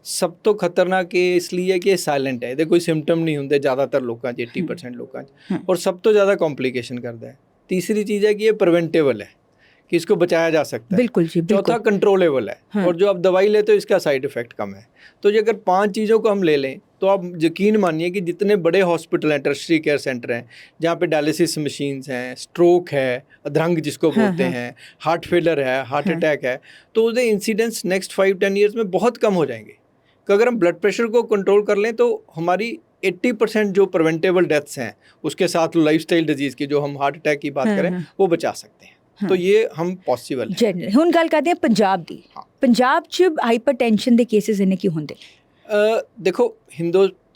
ਸਭ ਤੋਂ ਖਤਰਨਾਕ ਇਹ ਇਸ ਲਈ ਹੈ ਕਿ ਇਹ ਸਾਇਲੈਂਟ ਹੈ, ਇਹਦੇ ਕੋਈ ਸਿੰਪਟਮ ਨਹੀਂ ਹੁੰਦੇ ਜ਼ਿਆਦਾਤਰ ਲੋਕਾਂ 'ਚ, 80% ਲੋਕਾਂ 'ਚ, ਔਰ ਸਭ ਤੋਂ ਜ਼ਿਆਦਾ ਕੰਪਲਿਕੇਸ਼ਨ ਕਰਦਾ ਹੈ। ਤੀਸਰੀ ਚੀਜ਼ ਹੈ ਕਿ ਇਹ ਪ੍ਰੀਵੈਂਟੇਬਲ ਹੈ, कि इसको बचाया जा सकता है। बिल्कुल जी, बिल्कुल। चौथा कंट्रोलेबल है। हाँ। और जो आप दवाई लेते हो इसका साइड इफेक्ट कम है। तो ये अगर 5 चीज़ों को हम ले लें तो आप यकीन मानिए कि जितने बड़े हॉस्पिटल हैं, टर्शरी केयर सेंटर हैं, जहाँ पे डायलिसिस मशीन्स हैं, स्ट्रोक है, अधरंग जिसको बोलते हैं, हार्ट फेलर है, हार्ट अटैक है, तो उसके इंसिडेंट्स नेक्स्ट 5-10 ईयर्स में बहुत कम हो जाएंगे। कि अगर हम ब्लड प्रेशर को कंट्रोल कर लें तो हमारी 80% जो प्रिवेंटेबल डेथ्स हैं, उसके साथ लाइफस्टाइल डिजीज़ की, जो हम हार्ट अटैक की बात करें, वो बचा सकते हैं। तो ये हम पॉसिबल है। ਹੁਣ ਗੱਲ ਕਰਦੇ ਹਾਂ ਪੰਜਾਬ ਦੀ। ਪੰਜਾਬ 'ਚ ਹਾਈਪਰਟੈਂਸ਼ਨ ਦੇ ਕੇਸਿਸ ਇਹਨੇ ਕੀ ਹੁੰਦੇ? ਦੇਖੋ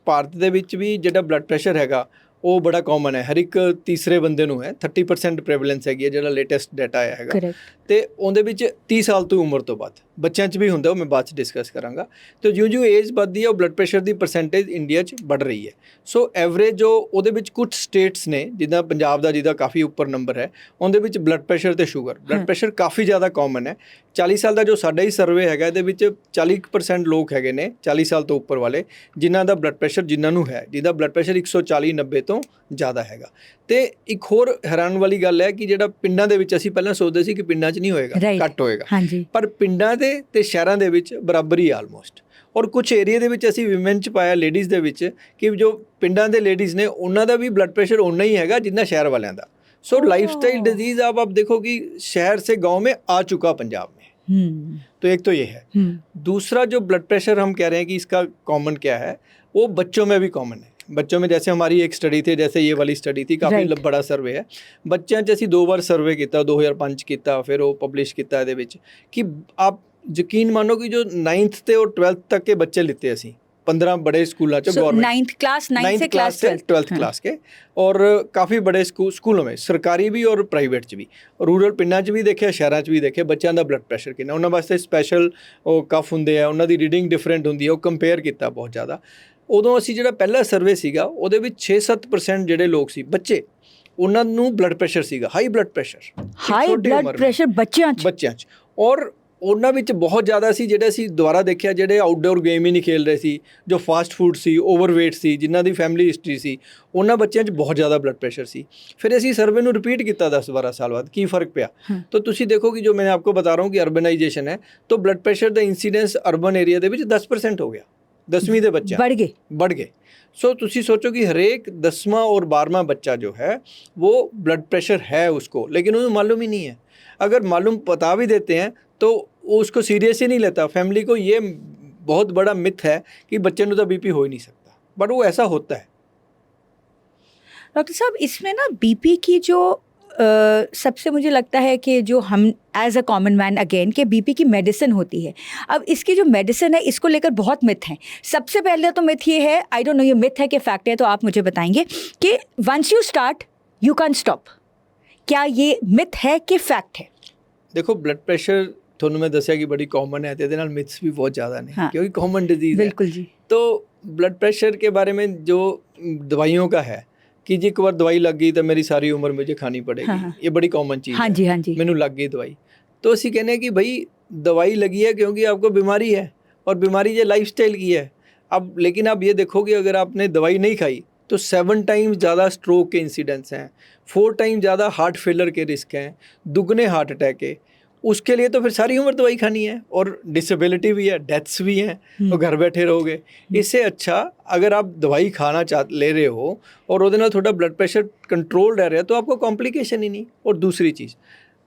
ਭਾਰਤ ਦੇ ਵਿੱਚ ਵੀ ਜਿਹੜਾ ਬਲੱਡ ਪ੍ਰੈਸ਼ਰ ਹੈਗਾ ਉਹ ਬੜਾ ਕਾਮਨ ਹੈ, ਹਰ ਇੱਕ ਤੀਸਰੇ ਬੰਦੇ ਨੂੰ ਹੈ। 30% ਪ੍ਰੈਵਲੈਂਸ ਹੈਗੀ ਹੈ, ਜਿਹੜਾ ਲੇਟੈਸਟ ਡਾਟਾ ਆਇਆ ਹੈਗਾ। ਤੇ ਉਹਦੇ ਵਿੱਚ 30 ਸਾਲ ਤੋਂ ਉਮਰ ਤੋਂ ਬਾਅਦ ਬੱਚਿਆਂ 'ਚ ਵੀ ਹੁੰਦਾ, ਉਹ ਮੈਂ ਬਾਅਦ 'ਚ ਡਿਸਕਸ ਕਰਾਂਗਾ। ਤੇ ਜਿਉਂ-ਜਿਉਂ ਏਜ ਵੱਧਦੀ ਹੈ ਉਹ ਬਲੱਡ ਪ੍ਰੈਸ਼ਰ ਦੀ ਪਰਸੈਂਟੇਜ ਇੰਡੀਆ 'ਚ ਵੱਧ ਰਹੀ ਹੈ। ਸੋ ਐਵਰੇਜ ਜੋ ਉਹਦੇ ਵਿੱਚ ਕੁਝ ਸਟੇਟਸ ਨੇ, ਜਿੱਦਾਂ ਪੰਜਾਬ ਦਾ ਜਿਹਦਾ ਕਾਫੀ ਉੱਪਰ ਨੰਬਰ ਹੈ, ਉਹਦੇ ਵਿੱਚ ਬਲੱਡ ਪ੍ਰੈਸ਼ਰ ਤੇ ਸ਼ੂਗਰ, ਬਲੱਡ ਪ੍ਰੈਸ਼ਰ ਕਾਫੀ ਜ਼ਿਆਦਾ ਕਾਮਨ ਹੈ। 40 ਸਾਲ ਦਾ ਜੋ ਸਾਡਾ ਹੀ ਸਰਵੇ ਹੈਗਾ, ਇਹਦੇ ਵਿੱਚ 40% ਲੋਕ ਹੈਗੇ ਨੇ 40 ਸਾਲ ਤੋਂ ਉੱਪਰ ਵਾਲੇ, ਜਿਨ੍ਹਾਂ ਦਾ ਬਲੱਡ ਪ੍ਰੈਸ਼ਰ, ਜਿਨ੍ਹਾਂ ਨੂੰ ਹੈ, ਜਿਹਦਾ ਬਲੱਡ ਪ੍ਰੈਸ਼ਰ 140-90 ਤੋਂ ਜ਼ਿਆਦਾ ਹੈਗਾ। ਤੇ ਇੱਕ ਹੋਰ ਹੈਰਾਨ ਵਾਲੀ ਗੱਲ ਹੈ ਕਿ ਜਿਹੜਾ ਪਿੰਡਾਂ ਦੇ ਵਿੱਚ ਅਸੀਂ ਪਹਿਲਾਂ ਸੋਚਦੇ ਸੀ ਕਿ ਪਿੰਡਾਂ 'ਚ ਨਹੀਂ ਹੋਏਗਾ, ਘੱਟ ਹੋਏਗਾ, ਪਰ ਪਿੰਡਾਂ ਦੇ ਤੇ ਸ਼ਹਿਰਾਂ ਦੇ ਵਿੱਚ ਬਰਾਬਰ ਹੀ ਆਲਮੋਸਟ। ਔਰ ਕੁਝ ਏਰੀਆ ਦੇ ਵਿੱਚ ਅਸੀਂ ਵਿਮਨ 'ਚ ਪਾਇਆ, ਲੇਡੀਜ਼ ਦੇ ਵਿੱਚ, ਕਿ ਜੋ ਪਿੰਡਾਂ ਦੇ ਲੇਡੀਜ਼ ਨੇ ਉਹਨਾਂ ਦਾ ਵੀ ਬਲੱਡ ਪ੍ਰੈਸ਼ਰ ਓਨਾ ही हैगा जितना शहर वालों का। सो लाइफस्टाइल डिजीज आप देखो कि शहर से गांव में आ चुका पंजाब में। तो एक तो ये है। दूसरा जो ब्लड प्रेशर हम कह रहे हैं कि इसका कॉमन क्या है, वो बच्चों में भी कॉमन है। बच्चों में जैसे हमारी एक स्टडी थी, जैसे ये वाली स्टडी थी, काफ़ी बड़ा सर्वे है। बच्चों 'ਚ ਅਸੀਂ 2 ਵਾਰ ਸਰਵੇ ਕੀਤਾ, 2005 ਕੀਤਾ, ਫਿਰ ਉਹ ਪਬਲਿਸ਼ ਕੀਤਾ ਇਹਦੇ ਵਿੱਚ, ਕਿ आप यकीन मानो कि जो 9th ਤੇ और 12th तक के बच्चे लेते ਅਸੀਂ 15 बड़े स्कूलों से, गवर्नमेंट 9th क्लास से 12th क्लास के, और काफ़ी बड़े स्कूलों में, सरकारी भी और प्राइवेट 'ਚ ਵੀ, ਰੂਰਲ ਪਿੰਡਾਂ 'ਚ ਵੀ ਦੇਖਿਆ, ਸ਼ਹਿਰਾਂ 'ਚ ਵੀ ਦੇਖਿਆ, ਬੱਚਿਆਂ ਦਾ ਬਲੱਡ ਪ੍ਰੈਸ਼ਰ ਕਿੰਨਾ। ਉਹਨਾਂ ਵਾਸਤੇ ਸਪੈਸ਼ਲ ਉਹ ਕਫ ਹੁੰਦੇ ਆ, ਉਹਨਾਂ ਦੀ ਰੀਡਿੰਗ ਡਿਫਰੈਂਟ ਹੁੰਦੀ ਹੈ, ਉਹ ਕੰਪੇਅਰ ਕੀਤਾ ਬਹੁਤ ਜ਼ਿਆਦਾ। ਉਦੋਂ ਅਸੀਂ ਜਿਹੜਾ ਪਹਿਲਾ ਸਰਵੇ ਸੀਗਾ ਉਹਦੇ ਵਿੱਚ 6-7% ਜਿਹੜੇ ਲੋਕ ਸੀ ਬੱਚੇ, ਉਹਨਾਂ ਨੂੰ ਬਲੱਡ ਪ੍ਰੈਸ਼ਰ ਸੀਗਾ, ਹਾਈ ਬਲੱਡ ਪ੍ਰੈਸ਼ਰ ਬੱਚਿਆਂ 'ਚ। ਔਰ ਉਹਨਾਂ ਵਿੱਚ ਬਹੁਤ ਜ਼ਿਆਦਾ ਸੀ ਜਿਹੜੇ ਅਸੀਂ ਦੁਬਾਰਾ ਦੇਖਿਆ, ਜਿਹੜੇ ਆਊਟਡੋਰ ਗੇਮ ਹੀ ਨਹੀਂ ਖੇਲ ਰਹੇ ਸੀ, ਜੋ ਫਾਸਟ ਫੂਡ ਸੀ, ਓਵਰਵੇਟ ਸੀ, ਜਿਨ੍ਹਾਂ ਦੀ ਫੈਮਿਲੀ ਹਿਸਟਰੀ ਸੀ, ਉਹਨਾਂ ਬੱਚਿਆਂ 'ਚ ਬਹੁਤ ਜ਼ਿਆਦਾ ਬਲੱਡ ਪ੍ਰੈਸ਼ਰ ਸੀ। ਫਿਰ ਅਸੀਂ ਸਰਵੇ ਨੂੰ ਰਿਪੀਟ ਕੀਤਾ 10-12 ਸਾਲ ਬਾਅਦ, ਕੀ फ़र्क ਪਿਆ। ਤਾਂ ਤੁਸੀਂ ਦੇਖੋ ਕਿ ਜੋ ਮੈਂ ਆਪਕੋ ਬਤਾ ਰਹਾ ਹੂੰ ਕਿ ਅਰਬਨਾਈਜੇਸ਼ਨ ਹੈ, ਤਾਂ ਬਲੱਡ ਪ੍ਰੈਸ਼ਰ ਦਾ ਇੰਸੀਡੈਂਸ ਅਰਬਨ ਏਰੀਆ ਦੇ ਵਿੱਚ 10% ਹੋ ਗਿਆ। 10ਵੀਂ ਦੇ ਬੱਚੇ बढ़ गए। सो ਤੁਸੀਂ सोचो कि हरेक 10वां और 12वां बच्चा जो है वो ब्लड प्रेशर है उसको, लेकिन उन्हें मालूम ही नहीं है। अगर मालूम बता भी देते हैं तो वो उसको सीरियस ही नहीं लेता। फैमिली को ये बहुत बड़ा मिथ है कि बच्चे को तो बीपी हो ही नहीं सकता, बट वो ऐसा होता है। डॉक्टर साहब, इसमें ना बीपी की जो सबसे मुझे लगता है कि जो हम as a common man again कि बीपी की मेडिसिन होती है। अब इसकी जो मेडिसिन है इसको लेकर बहुत मिथ हैं। सबसे पहले तो मिथ ये है, आई डोंट नो ये मिथ है कि फैक्ट है, तो आप मुझे बताएंगे कि once you start you can stop. क्या ये मिथ है कि फैक्ट है? देखो, ब्लड प्रेशर ਤੁਹਾਨੂੰ ਮੈਂ ਦੱਸਿਆ ਕਿ ਬੜੀ ਕਾਮਨ ਹੈ, ਤੇ ਇਹਦੇ ਨਾਲ ਮਿਥਸ ਵੀ ਬਹੁਤ ਜ਼ਿਆਦਾ ਨੇ, क्योंकि कॉमन डिजीज़ है। बिल्कुल जी। तो ब्लड प्रेशर के बारे में जो दवाइयों का है कि जी एक बार दवाई लग गई तो मेरी सारी उम्र मुझे खानी पड़ेगी, ये बड़ी कॉमन चीज़ है। मैनू लग गई दवाई, तो असी कहने कि भाई दवाई लगी है क्योंकि आपको बीमारी है, और बीमारी ये लाइफस्टाइल की है। अब लेकिन आप ये देखो कि अगर आपने दवाई नहीं खाई तो 7 टाइम्स ज़्यादा स्ट्रोक के इंसिडेंट्स हैं, 4 टाइम्स ज़्यादा हार्ट फेलर के रिस्क हैं, दुगने हार्ट अटैक के। उसके लिए तो फिर सारी उम्र दवाई खानी है, और डिसेबिलिटी भी है, डेथ्स भी हैं, तो घर बैठे रहोगे। इससे अच्छा अगर आप दवाई खाना ले रहे हो और ਉਹਦੇ ਨਾਲ ਤੁਹਾਡਾ ब्लड प्रेशर कंट्रोल रह रहा है, तो आपको कॉम्प्लिकेशन ही नहीं। और दूसरी चीज़,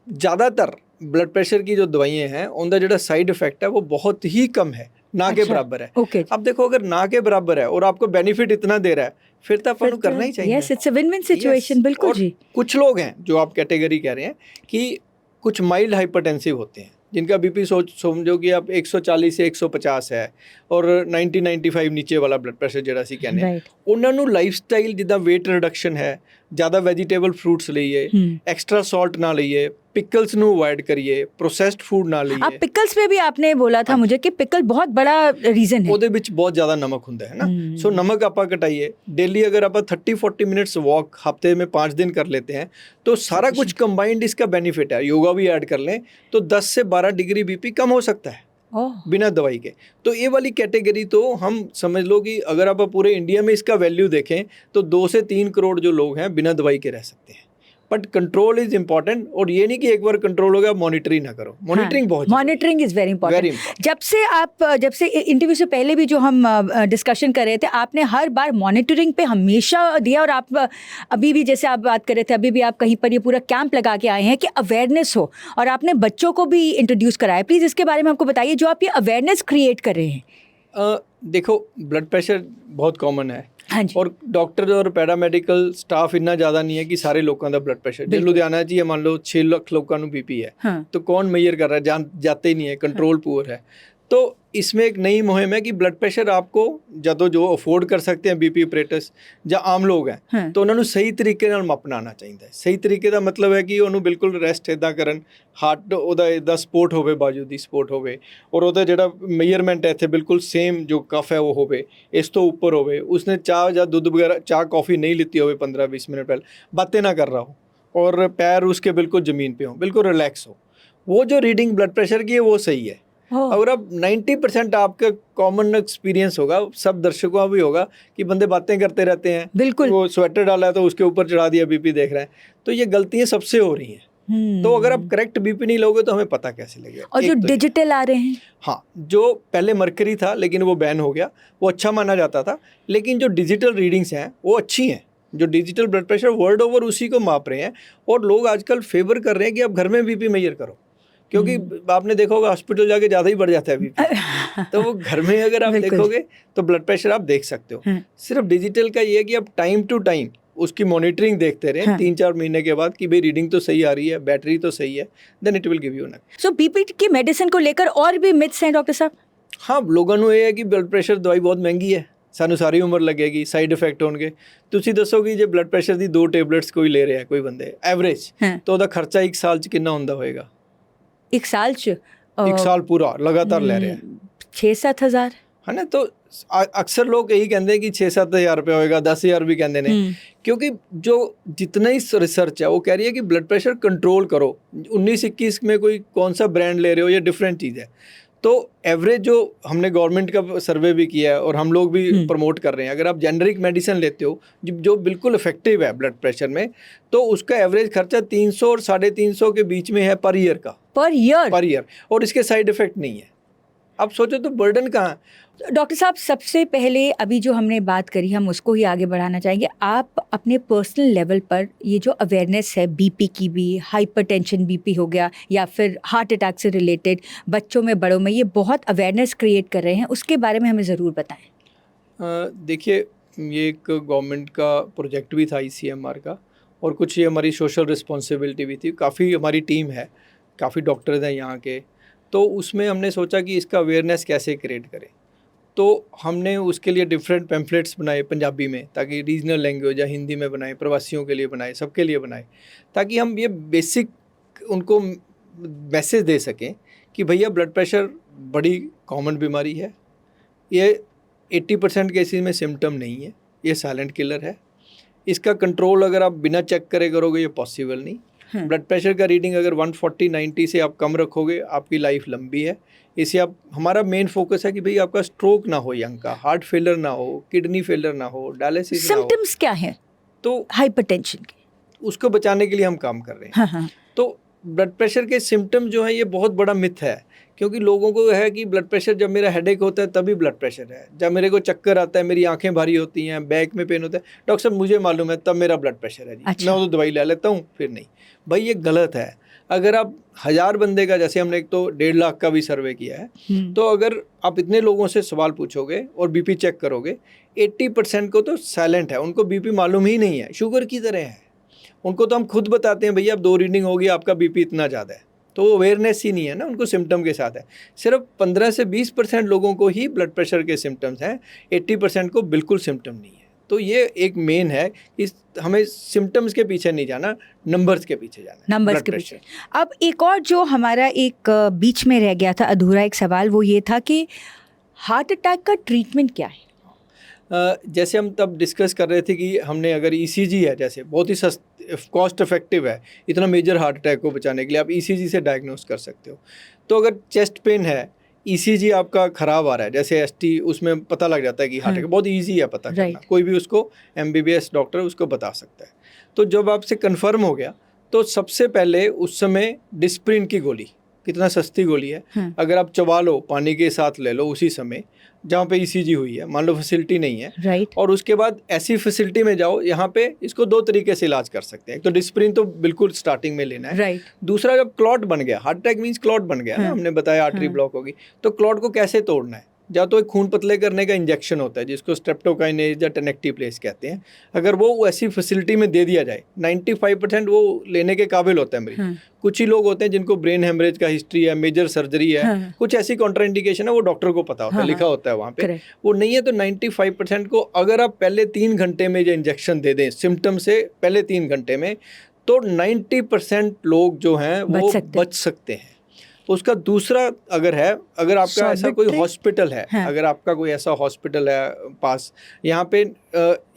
ज़्यादातर ब्लड प्रेशर की जो दवाइयाँ हैं उनका जो साइड इफेक्ट है वो बहुत ही कम है, ना के बराबर है। अब देखो, अगर ना के बराबर है और आपको बेनिफिट इतना दे रहा है, फिर तो अपन को करना ही चाहिए। Yes, it's a win win situation. बिल्कुल जी। कुछ लोग हैं जो आप कैटेगरी कह रहे हैं कि कुछ माइल्ड हाइपरटेंसिव होते हैं, जिनका बीपी समझो कि आप 140 से 150 है, और 90-95 नीचे वाला ब्लड प्रेशर ਜਿਹੜਾ ਅਸੀਂ ਕਹਿੰਦੇ ਆ, ਉਹਨਾਂ ਨੂੰ ਲਾਈਫਸਟਾਈਲ ਜਿੱਦਾਂ weight ਰਿਡਕਸ਼ਨ ਹੈ, ज़्यादा वेजिटेबल फ्रूट्स लीजिए, एक्स्ट्रा सॉल्ट ना लीजिए, पिकल्स ਨੂੰ अवॉइड करिए, प्रोसेस्ड फूड ना लीजिए। आप पिकल्स पे भी आपने बोला था मुझे कि पिकल बहुत बड़ा रीज़न है। ਉਹਦੇ ਵਿੱਚ ਬਹੁਤ ਜ਼ਿਆਦਾ ਨਮਕ ਹੁੰਦਾ है ना। सो नमक आप घटाइए। डेली अगर आप 30-40 मिनट्स वॉक हफ्ते में 5 दिन कर लेते हैं तो सारा कुछ कंबाइंड इसका बेनिफिट है। योगा भी ऐड कर लें तो 10 से 12 डिग्री बीपी कम हो सकता है बिना दवाई के। तो ये वाली कैटेगरी तो हम समझ लो कि अगर आप पूरे इंडिया में इसका वैल्यू देखें तो 2 से 3 करोड़ जो लोग हैं बिना दवाई के रह सकते हैं। बट कंट्रोल इज इंपॉर्टेंट, और ये नहीं कि एक बार कंट्रोल हो गया मॉनिटरिंग ना करो, मॉनिटरिंग बहुत मॉनिटरिंग इज वेरी इंपॉर्टेंट। जब से इंटरव्यू से पहले भी जो हम डिस्कशन कर रहे थे, आपने हर बार मॉनिटरिंग पे हमेशा दिया, और आप अभी भी जैसे आप बात कर रहे थे, अभी भी आप कहीं पर ये पूरा कैंप लगा के आए हैं कि अवेयरनेस हो, और आपने बच्चों को भी इंट्रोड्यूस कराया। प्लीज़ इसके बारे में हमको बताइए, जो आप ये अवेयरनेस क्रिएट कर रहे हैं। देखो, ब्लड प्रेशर बहुत कॉमन है, हाँ जी, और डॉक्टर और पैरामेडिकल स्टाफ इतना ज़्यादा नहीं है कि सारे लोगों का ब्लड प्रेशर। जे लुधियाना जी मान लो 6 लाख लोगों को बीपी है, हाँ, तो कौन मेजर कर रहा है, जाते ही नहीं है, कंट्रोल पुअर है। तो इसमें एक नई मुहिम है कि ब्लड प्रेशर आपको ਜਦੋਂ जो अफोर्ड कर सकते हैं बीपी ऑपरेटर्स ਜਾਂ ਆਮ ਲੋਕ ਹੈ, हाँ, तो ਉਹਨਾਂ ਨੂੰ ਸਹੀ ਤਰੀਕੇ ਨਾਲ ਮਾਪਣਾ ਚਾਹੀਦਾ ਹੈ। ਸਹੀ ਤਰੀਕੇ ਦਾ ਮਤਲਬ ਹੈ ਕਿ ਉਹਨੂੰ ਬਿਲਕੁਲ ਰੈਸਟ ਇਦਾਂ ਕਰਨ, ਹਾਰਟ ਉਹਦਾ ਇਦਾਂ ਸਪੋਰਟ ਹੋਵੇ, ਬਾਜੂ ਦੀ ਸਪੋਰਟ ਹੋਵੇ, ਔਰ ਉਹਦਾ ਜਿਹੜਾ ਮੇਜਰਮੈਂਟ ਹੈ ਇੱਥੇ ਬਿਲਕੁਲ ਸੇਮ ਜੋ ਕਫ ਹੈ ਉਹ ਹੋਵੇ, ਇਸ ਤੋਂ ਉੱਪਰ ਹੋਵੇ। ਉਸਨੇ ਚਾਹ ਜਾਂ ਦੁੱਧ ਵਗੈरह ਚਾਹ कॉफ़ी नहीं लिती होवे 15-20 मिनट पहले, बातें ना कर रहा हो, और पैर उसके बिल्कुल ज़मीन पे हो, बिल्कुल रिलैक्स हो। वो जो रीडिंग ब्लड प्रेशर की है वो सही है। अगर अब 90% आपका कॉमन एक्सपीरियंस होगा, सब दर्शकों का भी होगा कि बंदे बातें करते रहते हैं, बिल्कुल, वो स्वेटर डाला है तो उसके ऊपर चढ़ा दिया, बीपी देख रहे हैं, तो ये गलतियां सबसे हो रही हैं। तो अगर आप करेक्ट बीपी नहीं लोगे तो हमें पता कैसे लगेगा। और जो डिजिटल आ रहे हैं, हाँ, जो पहले मरकरी था लेकिन वो बैन हो गया, वो अच्छा माना जाता था, लेकिन जो डिजिटल रीडिंग्स हैं वो अच्छी हैं। जो digital blood pressure world over उसी को माप रहे हैं, और लोग आजकल फेवर कर रहे हैं कि आप घर में बीपी मेजर करो, क्योंकि आपने देखा होगा हॉस्पिटल जाके ज़्यादा ही बढ़ जाता है बीपी, तो वो घर में अगर आप देखोगे तो ब्लड प्रेशर आप देख सकते हो। सिर्फ डिजिटल का ये है कि आप टाइम टू टाइम उसकी मॉनिटरिंग देखते रहे, 3-4 महीने के बाद कि भाई रीडिंग तो सही आ रही है, बैटरी तो सही है, then it will give you knock. So BP की मेडिसिन को लेकर और भी मिथ्स हैं डॉक्टर साहब? हाँ, लोगों ਨੂੰ ਇਹ ਹੈ ਕਿ ब्लड प्रेशर ਦਵਾਈ ਬਹੁਤ ਮਹਿੰਗੀ ਹੈ, ਸਾਨੂੰ ਸਾਰੀ ਉਮਰ ਲੱਗੇਗੀ, ਸਾਈਡ ਇਫੈਕਟ ਹੋਣਗੇ। ਤੁਸੀਂ ਦੱਸੋ ਕਿ ਜੇ ਬਲੱਡ ਪ੍ਰੈਸ਼ਰ ਦੀ 2 ਟੇਬਲੇਟਸ ਕੋਈ ਲੈ ਰਿਹਾ ਕੋਈ ਬੰਦੇ ਐਵਰੇਜ, ਤਾਂ ਉਹਦਾ ਖਰਚਾ 1 ਸਾਲ 'ਚ ਕਿੰਨਾ ਹੁੰਦਾ ਹੋਏਗਾ? 1 साल 'ਚ 1 ਸਾਲ ਪੂਰਾ ਲਗਾਤਾਰ ਲੈ ਰਿਹਾ 6-7 ਹਜ਼ਾਰ है ना। तो अक्सर लोग यही कहते हैं कि 6-7 हज़ार रुपया होएगा, 10 हज़ार भी कहते हैं, क्योंकि जो जितना ही रिसर्च है वो कह रही है कि ब्लड प्रेशर कंट्रोल करो। 19-21 में कोई कौन सा ब्रांड ले रहे हो, ये डिफरेंट चीज़ है। तो एवरेज जो हमने गवर्नमेंट का सर्वे भी किया है और हम लोग भी प्रमोट कर रहे हैं, अगर आप जेनरिक मेडिसिन लेते हो जो बिल्कुल इफेक्टिव है ब्लड प्रेशर में, तो उसका एवरेज खर्चा 300 और 350 के बीच में है पर ईयर का, पर ईयर, और इसके साइड इफेक्ट नहीं है। आप सोचो तो बर्डन कहाँ। डॉक्टर साहब, सबसे पहले अभी जो हमने बात करी हम उसको ही आगे बढ़ाना चाहेंगे। आप अपने पर्सनल लेवल पर ये जो अवेयरनेस है बीपी की भी, हाइपरटेंशन बीपी हो गया या फिर हार्ट अटैक से रिलेटेड, बच्चों में बड़ों में, ये बहुत अवेयरनेस क्रिएट कर रहे हैं, उसके बारे में हमें ज़रूर बताएं। देखिए, ये एक गवर्नमेंट का प्रोजेक्ट भी था ICMR का, और कुछ ये हमारी सोशल रिस्पॉन्सिबिलिटी भी थी। काफ़ी हमारी टीम है, काफ़ी डॉक्टर्स हैं यहाँ के, तो उसमें हमने सोचा कि इसका अवेयरनेस कैसे क्रिएट करें। तो हमने उसके लिए डिफरेंट पैम्फलेट्स बनाए पंजाबी में, ताकि रीजनल लैंग्वेज या हिंदी में बनाए, प्रवासियों के लिए बनाए, सबके लिए बनाए, ताकि हम ये बेसिक उनको मैसेज दे सकें कि भैया ब्लड प्रेशर बड़ी कॉमन बीमारी है, ये 80% केसेस में सिम्टम नहीं है, ये साइलेंट किलर है। इसका कंट्रोल अगर आप बिना चेक करे करोगे ये पॉसिबल नहीं। ब्लड प्रेशर का रीडिंग अगर 140-90 से आप कम रखोगे, आपकी लाइफ लंबी है। इसे आप, हमारा मेन फोकस है कि भाई आपका स्ट्रोक ना हो, यंग का हार्ट फेलियर ना हो, किडनी फेलियर ना हो, डायलिसिस ना हो। सिम्टम्स क्या हैं तो हाइपरटेंशन के, उसको बचाने के लिए हम काम कर रहे हैं। तो ब्लड प्रेशर के सिम्टम जो है ये बहुत बड़ा मिथ है, क्योंकि लोगों को है कि ब्लड प्रेशर जब मेरा हेडेक होता है तभी ब्लड प्रेशर है, जब मेरे को चक्कर आता है, मेरी आंखें भारी होती हैं, बैक में पेन होता है, डॉक्टर साहब मुझे मालूम है तब मेरा ब्लड प्रेशर है जी। अच्छा। मैं वो तो दवाई ले लेता हूँ, फिर नहीं। भाई ये गलत है। अगर आप 1000 बंदे का, जैसे हमने एक तो 1.5 लाख का भी सर्वे किया है, तो अगर आप इतने लोगों से सवाल पूछोगे और बीपी चेक करोगे, 80% को तो साइलेंट है, उनको बीपी मालूम ही नहीं है, शुगर की तरह है। उनको तो हम खुद बताते हैं भैया अब 2 रीडिंग होगी, आपका बीपी इतना ज़्यादा है, तो वो अवेयरनेस ही नहीं है ना, उनको सिम्टम के साथ है। सिर्फ 15 से 20% लोगों को ही ब्लड प्रेशर के सिम्टम्स हैं, 80% को बिल्कुल सिम्टम नहीं है। तो ये एक मेन है कि हमें सिम्टम्स के पीछे नहीं जाना, नंबर्स के पीछे जाना, नंबर्स के पीछे। अब एक और जो हमारा एक बीच में रह गया था अधूरा एक सवाल, वो ये था कि हार्ट अटैक का ट्रीटमेंट क्या है? जैसे हम तब डिस्कस कर रहे थे कि हमने अगर ECG है, जैसे बहुत ही कॉस्ट इफेक्टिव है, इतना मेजर हार्ट अटैक को बचाने के लिए आप ECG से डायग्नोस कर सकते हो। तो अगर चेस्ट पेन है ईसीजी आपका खराब आ रहा है, जैसे एसटी, उसमें पता लग जाता है कि हार्ट अटैक, बहुत इजी है पता करना, कोई भी उसको एमबीबीएस डॉक्टर उसको बता सकता है। तो जब आपसे कंफर्म हो गया तो सबसे पहले उस समय डिस्प्रिन की गोली, कितना सस्ती गोली है, अगर आप चबा लो, पानी के साथ ले लो उसी समय जहाँ पे ईसीजी हुई है, मान लो फैसिलिटी नहीं है, और उसके बाद ऐसी फैसिलिटी में जाओ यहाँ पे इसको 2 तरीके से इलाज कर सकते हैं। एक तो डिस्प्रिन तो बिल्कुल स्टार्टिंग में लेना है, दूसरा जब क्लॉट बन गया, हार्ट अटैक मींस क्लॉट बन गया ना, हमने बताया आर्टरी ब्लॉक होगी, तो क्लॉट को कैसे तोड़ना है, या तो एक खून पतले करने का इंजेक्शन होता है जिसको स्ट्रेप्टोकाइनेज या टेनेक्टिप्लेस कहते हैं, अगर वो ऐसी फैसिलिटी में दे दिया जाए 95% वो लेने के काबिल होता है मरीज। कुछ ही लोग होते हैं जिनको ब्रेन हेमरेज का हिस्ट्री है, मेजर सर्जरी है, कुछ ऐसी कॉन्ट्राइंडिकेशन है, वो डॉक्टर को पता होता है, लिखा होता है वहाँ पे, वो नहीं है। तो 95% को अगर आप पहले 3 घंटे में जो इंजेक्शन दे दें सिम्टम से पहले 3 घंटे में, तो 90% लोग जो हैं वो बच सकते हैं। उसका दूसरा अगर है, अगर आपका ऐसा कोई हॉस्पिटल है, अगर आपका कोई ऐसा हॉस्पिटल है पास, यहाँ पे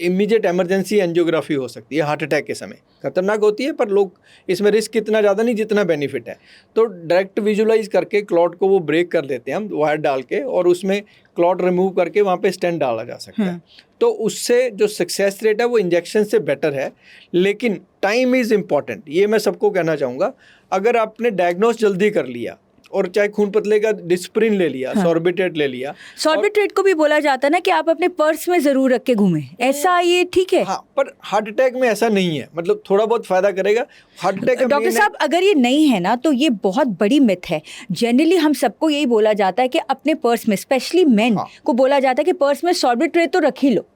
इमीडिएट इमरजेंसी एंजियोग्राफी हो सकती है हार्ट अटैक के समय, खतरनाक होती है पर लोग इसमें रिस्क इतना ज़्यादा नहीं जितना बेनिफिट है। तो डायरेक्ट विजुलाइज करके क्लॉट को वो ब्रेक कर देते हैं हम वायर डाल के, और उसमें क्लॉट रिमूव करके वहाँ पे स्टेंट डाला जा सकता है। तो उससे जो सक्सेस रेट है वो इंजेक्शन से बेटर है, लेकिन टाइम इज़ इम्पॉर्टेंट, ये मैं सबको कहना चाहूँगा। अगर आपने डायग्नोस जल्दी कर लिया और चाहे खून पतले का डिस्प्रिन ले लिया, सॉर्बिट्रेट ले लिया, सॉर्बिट्रेट को भी बोला जाता है ना कि आप अपने पर्स में जरूर रख के घूमें, ऐसा ये ठीक है? हाँ, पर हार्ट अटैक में ऐसा नहीं है, मतलब थोड़ा बहुत फायदा करेगा हार्ट अटैक। डॉक्टर साहब, अगर ये नहीं है ना तो ये बहुत बड़ी मिथ है। जनरली हम सबको यही बोला जाता है कि अपने पर्स में, स्पेशली मेन को बोला जाता है कि पर्स में सॉर्बिट्रेट तो रख ही लो।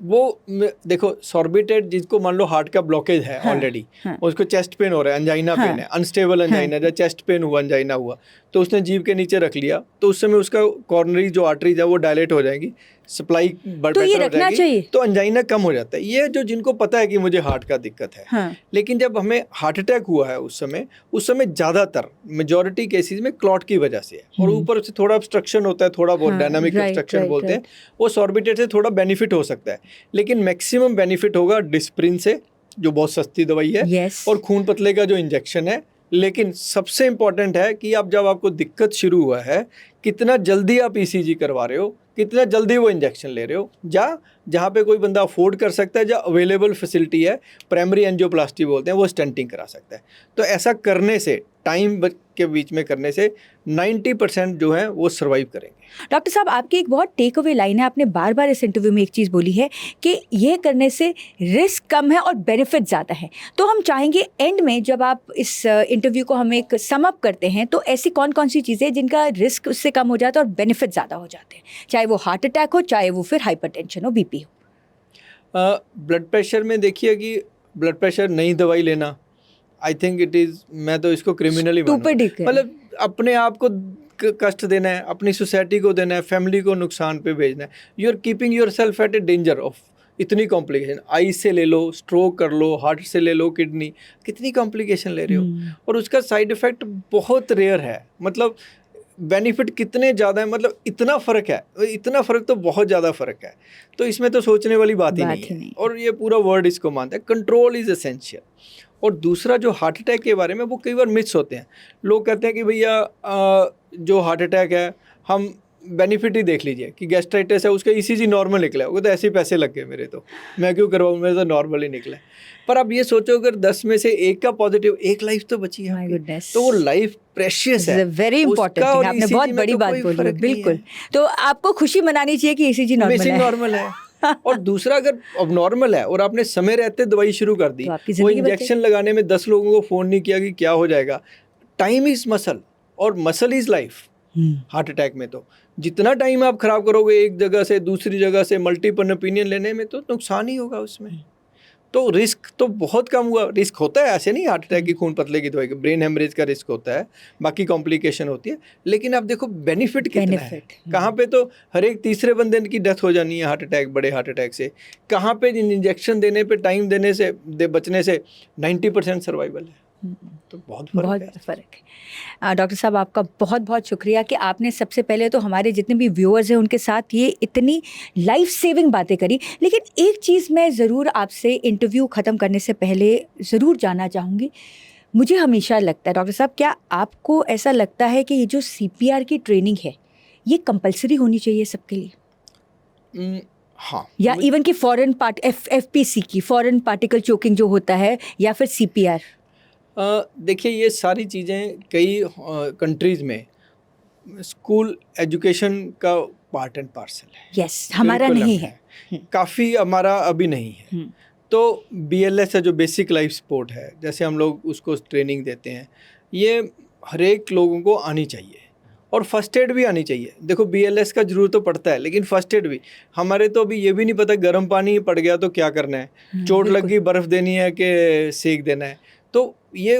वो देखो, सॉर्बिट्रेट जिसको मान लो हार्ट का ब्लॉकेज है ऑलरेडी, उसको चेस्ट पेन हो रहा है, अंजाइना पेन है, अनस्टेबल अंजाइना, जब चेस्ट पेन हुआ, अंजाइना हुआ, तो उसने जीभ के नीचे रख लिया, तो उस समय उसका कॉर्नरी जो आर्टरीज है वो डायलेट हो जाएगी, सप्लाई तो ये रखना चाहिए, तो अंजाइना कम हो जाता है। ये जो जिनको पता है कि मुझे हार्ट का दिक्कत है, लेकिन जब हमें हार्ट अटैक हुआ है उस समय ज़्यादातर मेजॉरिटी केसेस में क्लॉट की वजह से है, और ऊपर से थोड़ा ऑब्स्ट्रक्शन होता है, थोड़ा बहुत डायनामिक ऑब्स्ट्रक्शन बोलते हैं, वो सॉर्बिट्रेट से थोड़ा बेनिफिट हो सकता है, लेकिन मैक्सिमम बेनिफिट होगा डिस्प्रिन से, जो बहुत सस्ती दवाई है, और खून पतले का जो इंजेक्शन है। लेकिन सबसे इम्पॉर्टेंट है कि आप जब आपको दिक्कत शुरू हुआ है, कितना जल्दी आप ईसीजी करवा रहे हो, कितना जल्दी वो इंजेक्शन ले रहे हो, जहाँ पे कोई बंदा अफोर्ड कर सकता है, जहाँ अवेलेबल फैसिलिटी है, प्राइमरी एंजियोप्लास्टी बोलते हैं, वो स्टेंटिंग करा सकता है। तो ऐसा करने से, टाइम के बीच में करने से 90% जो है वो सर्वाइव करेंगे। डॉक्टर साहब, आपकी एक बहुत टेक अवे लाइन है, आपने बार बार इस इंटरव्यू में एक चीज़ बोली है कि ये करने से रिस्क कम है और बेनिफिट ज़्यादा है। तो हम चाहेंगे एंड में जब आप इस इंटरव्यू को हम एक सम अप करते हैं, तो ऐसी कौन कौन सी चीज़ें जिनका रिस्क उससे कम हो जाता है और बेनिफिट ज़्यादा हो जाते हैं, चाहे वो हार्ट अटैक हो, चाहे वो फिर हाइपरटेंशन हो, बीपी हो? ब्लड प्रेशर में देखिए कि ब्लड प्रेशर नई दवाई लेना, आई थिंक इट इज़, मैं तो इसको क्रिमिनली मतलब अपने आप को कष्ट देना है, अपनी सोसाइटी को देना है, फैमिली को नुकसान पे भेजना है। You are keeping yourself at a danger of इतनी कॉम्प्लिकेशन। आई से ले लो, स्ट्रोक कर लो, हार्ट से ले लो, किडनी, कितनी कॉम्प्लिकेशन ले रहे हो, और उसका साइड इफ़ेक्ट बहुत रेयर है, मतलब बेनिफिट कितने ज़्यादा है, मतलब इतना फ़र्क है, इतना फ़र्क तो बहुत ज़्यादा फ़र्क है। तो इसमें तो सोचने वाली बात ही नहीं है, और ये पूरा वर्ल्ड इसको मानता है। Control is essential. और दूसरा जो हार्ट अटैक के बारे में, वो कई बार मिस होते हैं। लोग कहते हैं कि भैया जो हार्ट अटैक है, हम बेनिफिट ही देख लीजिए कि गैस्ट्राइटिस है, उसका ईसीजी नॉर्मल निकला, वो तो ऐसे ही पैसे लग गए मेरे, तो मैं क्यों करवाऊँ, मेरे तो नॉर्मल ही निकला। पर अब ये सोचो अगर 10 में से 1 का पॉजिटिव, 1 लाइफ तो बची है, तो वो लाइफ प्रेशियस है, वेरी इंपॉर्टेंट। आपने बहुत बड़ी बात बोली, बिल्कुल। तो आपको खुशी मनानी चाहिए कि ईसीजी नॉर्मल है। और दूसरा, अगर अब नॉर्मल है और आपने समय रहते दवाई शुरू कर दी, वो इंजेक्शन लगाने में 10 लोगों को फ़ोन नहीं किया कि क्या हो जाएगा। टाइम इज़ मसल, और muscle is life. Heart attack में तो जितना टाइम आप खराब करोगे एक जगह से दूसरी जगह से मल्टीपल ओपिनियन लेने में, तो नुकसान ही होगा उसमें। तो रिस्क तो बहुत कम हुआ। रिस्क होता है, ऐसे नहीं हार्ट अटैक की खून पतले की दवाई, ब्रेन हेमरेज का रिस्क होता है, बाकी कॉम्प्लिकेशन होती है, लेकिन आप देखो बेनिफिट कितना है। कहाँ पे तो हर एक तीसरे बंदे की डेथ हो जानी है हार्ट अटैक, बड़े हार्ट अटैक से। कहाँ पे इंजेक्शन देने पे, टाइम देने से, बचने से 90% सर्वाइवल है। तो बहुत फ़र्क है। डॉक्टर साहब, आपका बहुत बहुत शुक्रिया कि आपने सबसे पहले तो हमारे जितने भी व्यूअर्स हैं उनके साथ ये इतनी लाइफ सेविंग बातें करी। लेकिन एक चीज़ मैं ज़रूर आपसे इंटरव्यू ख़त्म करने से पहले ज़रूर जानना चाहूँगी। मुझे हमेशा लगता है डॉक्टर साहब, क्या आपको ऐसा लगता है कि ये जो CPR की ट्रेनिंग है ये कंपलसरी होनी चाहिए सबके लिए, हाँ, या इवन कि फॉरेन एफपीसी की फॉरेन पार्टिकल चोकिंग जो होता है, या फिर सीपीआर? देखिए ये सारी चीज़ें कई कंट्रीज़ में स्कूल एजुकेशन का पार्ट एंड पार्सल है। यस, हमारा Curriculum नहीं है। काफ़ी हमारा अभी नहीं है। तो BLS है जो बेसिक लाइफ सपोर्ट है, जैसे हम लोग उसको ट्रेनिंग देते हैं, ये हर एक लोगों को आनी चाहिए, और फर्स्ट एड भी आनी चाहिए। देखो BLS का जरूर तो पड़ता है, लेकिन फर्स्ट एड भी हमारे तो अभी ये भी नहीं पता गर्म पानी पड़ गया तो क्या करना है, चोट लग गई बर्फ़ देनी है कि सेक देना है। तो ये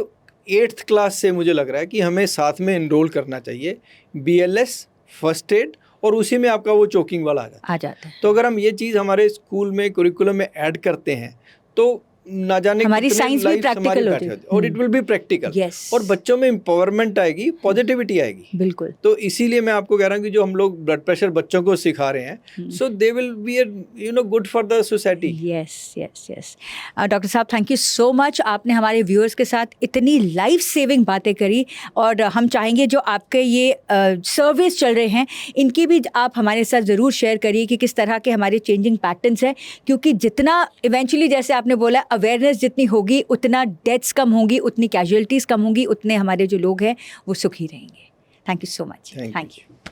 8th क्लास से मुझे लग रहा है कि हमें साथ में इनरोल करना चाहिए BLS, फर्स्ट एड, और उसी में आपका वो चोकिंग वाला आ जाता है। तो अगर हम ये चीज़ हमारे स्कूल में कुरिकुलम में ऐड करते हैं तो ना जाने हमारी कितने साइंस भी lives प्रैक्टिकल हमारी होती है, और it will be practical, Yes. और बच्चों में एम्पावरमेंट आएगी, पॉजिटिविटी आएगी। बिल्कुल। तो इसीलिए मैं आपको कह रहा हूँ कि जो हम लोग ब्लड प्रेशर बच्चों को सिखा रहे हैं, so they will be good for the society. Yes yes yes. Doctor साहब, थैंक यू सो मच, आपने हमारे व्यूअर्स के साथ इतनी लाइफ सेविंग बातें करी, और हम चाहेंगे जो आपके ये सर्विस चल रहे हैं इनकी भी आप हमारे साथ ज़रूर शेयर करिए कि किस तरह के हमारे चेंजिंग पैटर्न्स हैं, क्योंकि जितना इवेंचुअली जैसे आपने बोला अवेयरनेस जितनी होगी उतना डेथ्स कम होंगी, उतनी कैजुअलिटीज़ कम होंगी, उतने हमारे जो लोग हैं वो सुखी रहेंगे। Thank you so much. Thank thank you. You.